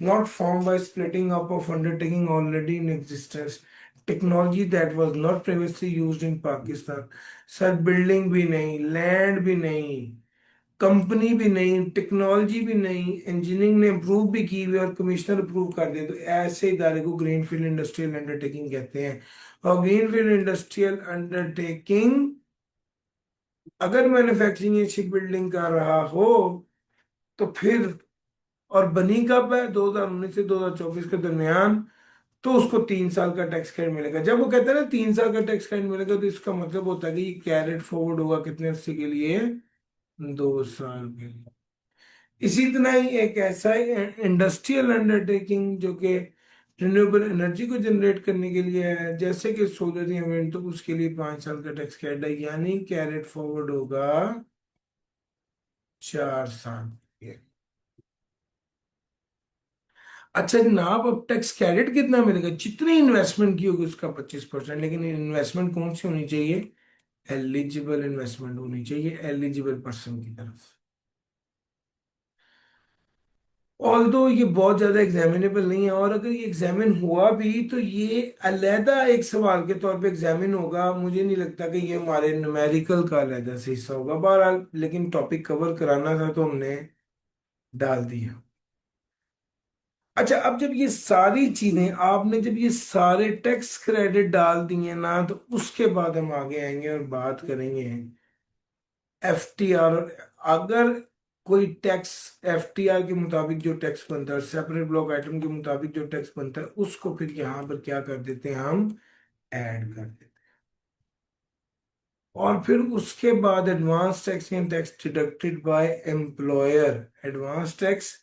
not form by splitting up of undertaking already in existence, technology that was not previously used in Pakistan. Sir building भी नहीं, लैंड भी नहीं, कंपनी भी नहीं, टेक्नोलॉजी भी नहीं, इंजीनियरिंग ने अप्रूव भी की हुई और कमिश्नर अप्रूव कर दे, तो ऐसे इदारे को ग्रीनफील्ड इंडस्ट्रियल अंडरटेकिंग कहते हैं। और ग्रीनफील्ड इंडस्ट्रियल अंडरटेकिंग अगर मैन्युफैक्चरिंग या शिप बिल्डिंग कर रहा हो तो फिर, और बनी कब है? 2019 से 2024 के दरमियान, तो उसको 3 साल का टैक्स क्रेडिट मिलेगा। जब वो कहते हैं ना 3 साल का टैक्स क्रेडिट मिलेगा, तो इसका मतलब होता है कि ये कैरेट फॉरवर्ड होगा कितने अरसे के लिए? 2 साल के लिए। इसी तरह ही एक ऐसा इंडस्ट्रियल अंडरटेकिंग जो कि रिन्यूएबल एनर्जी को जनरेट करने के लिए है, जैसे कि सोलर या विंड, तो उसके लिए 5 साल का टैक्स क्रेडिट है, यानी कैरेट फॉरवर्ड होगा 4 साल के लिए। अच्छा जनाब, अब टैक्स क्रेडिट कितना मिलेगा? जितनी इन्वेस्टमेंट की होगी उसका 25%, लेकिन इन्वेस्टमेंट कौन सी होनी चाहिए? एलिजिबल इन्वेस्टमेंट होनी चाहिए, एलिजिबल पर्सन की तरफ। ऑल्दो ये बहुत ज्यादा एग्जामिनेबल नहीं है, और अगर ये एग्जामिन हुआ भी तो ये अलहदा एक सवाल के तौर पे एग्जामिन होगा। मुझे नहीं लगता कि ये हमारे न्यूमेरिकल का अलहदा से हिस्सा होगा। बहरहाल लेकिन टॉपिक कवर कराना था तो हमने डाल दिया। अच्छा, अब जब ये सारी चीजें आपने, जब ये सारे टैक्स क्रेडिट डाल दिए ना, तो उसके बाद हम आगे आएंगे और बात करेंगे एफटीआर। अगर कोई टैक्स एफटीआर के मुताबिक जो टैक्स बनता है, सेपरेट ब्लॉक आइटम के मुताबिक जो टैक्स बनता है, उसको फिर यहाँ पर क्या कर देते हैं हम, ऐड कर देते हैं। और फिर उसके बाद एडवांस टैक्स या tax deducted by employer, advance tax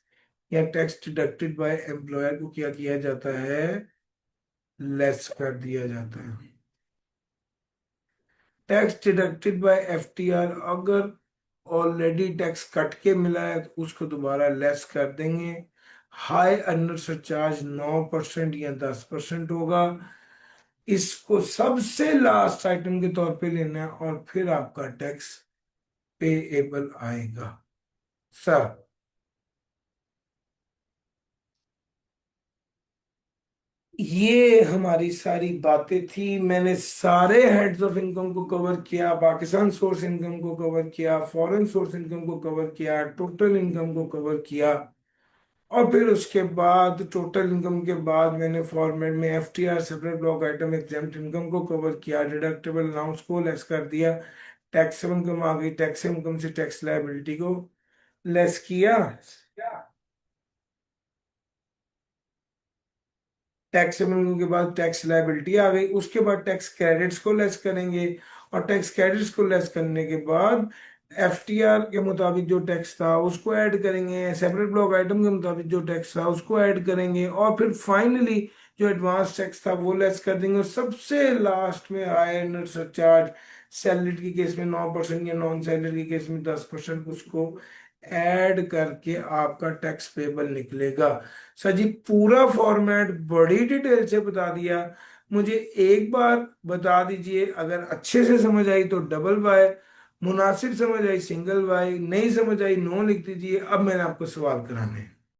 या टैक्स डिडक्टेड बाय एम्प्लॉयर को क्या किया जाता है, लेस कर दिया जाता है। टैक्स डिडक्टेड बाय एफटीआर, अगर ऑलरेडी टैक्स कट के मिला है तो उसको दोबारा लेस कर देंगे। हाई अर्नर सरचार्ज 9% या 10% होगा। इसको सबसे लास्ट आइटम के तौर पे लेना है और फिर आपका टैक्स पेएबल आएगा। सर, ये हमारी सारी बातें थी। मैंने सारे हेड्स ऑफ इनकम को कवर किया, पाकिस्तान सोर्स इनकम को कवर किया, फॉरेन सोर्स इनकम को कवर किया, टोटल इनकम को कवर किया। और फिर उसके बाद टोटल इनकम के बाद मैंने फॉर्मेट में FTR, separate block item, exempt income को कवर किया, डिडक्टेबल अलाउंस को लेस कर दिया, टैक्स इनकम आ गई, टैक्स इनकम से टैक्स लायबिलिटी को लेस किया, टैक्स इनकम के बाद टैक्स लायबिलिटी आ गई, उसके बाद टैक्स क्रेडिट्स को लेस करेंगे, और टैक्स क्रेडिट्स को लेस करने के बाद एफटीआर के मुताबिक जो टैक्स था उसको ऐड करेंगे, सेपरेट ब्लॉक आइटम के मुताबिक जो टैक्स था उसको ऐड करेंगे, और फिर फाइनली जो एडवांस टैक्स था वो लेस कर देंगे। और सबसे लास्ट में आय सरचार्ज, सैलरी के केस में 9% या नॉन सैलरी के केस में 10%, उसको ऐड करके आपका टैक्स पेबल निकलेगा। सर जी, पूरा फॉर्मेट बड़ी डिटेल से बता दिया। मुझे एक बार बता दीजिए, अगर अच्छे से समझ आई तो डबल वाई, मुनासिब समझ आई सिंगल वाई, नहीं समझ आई नो लिख दीजिए। अब मैंने आपको सवाल कराने हैं।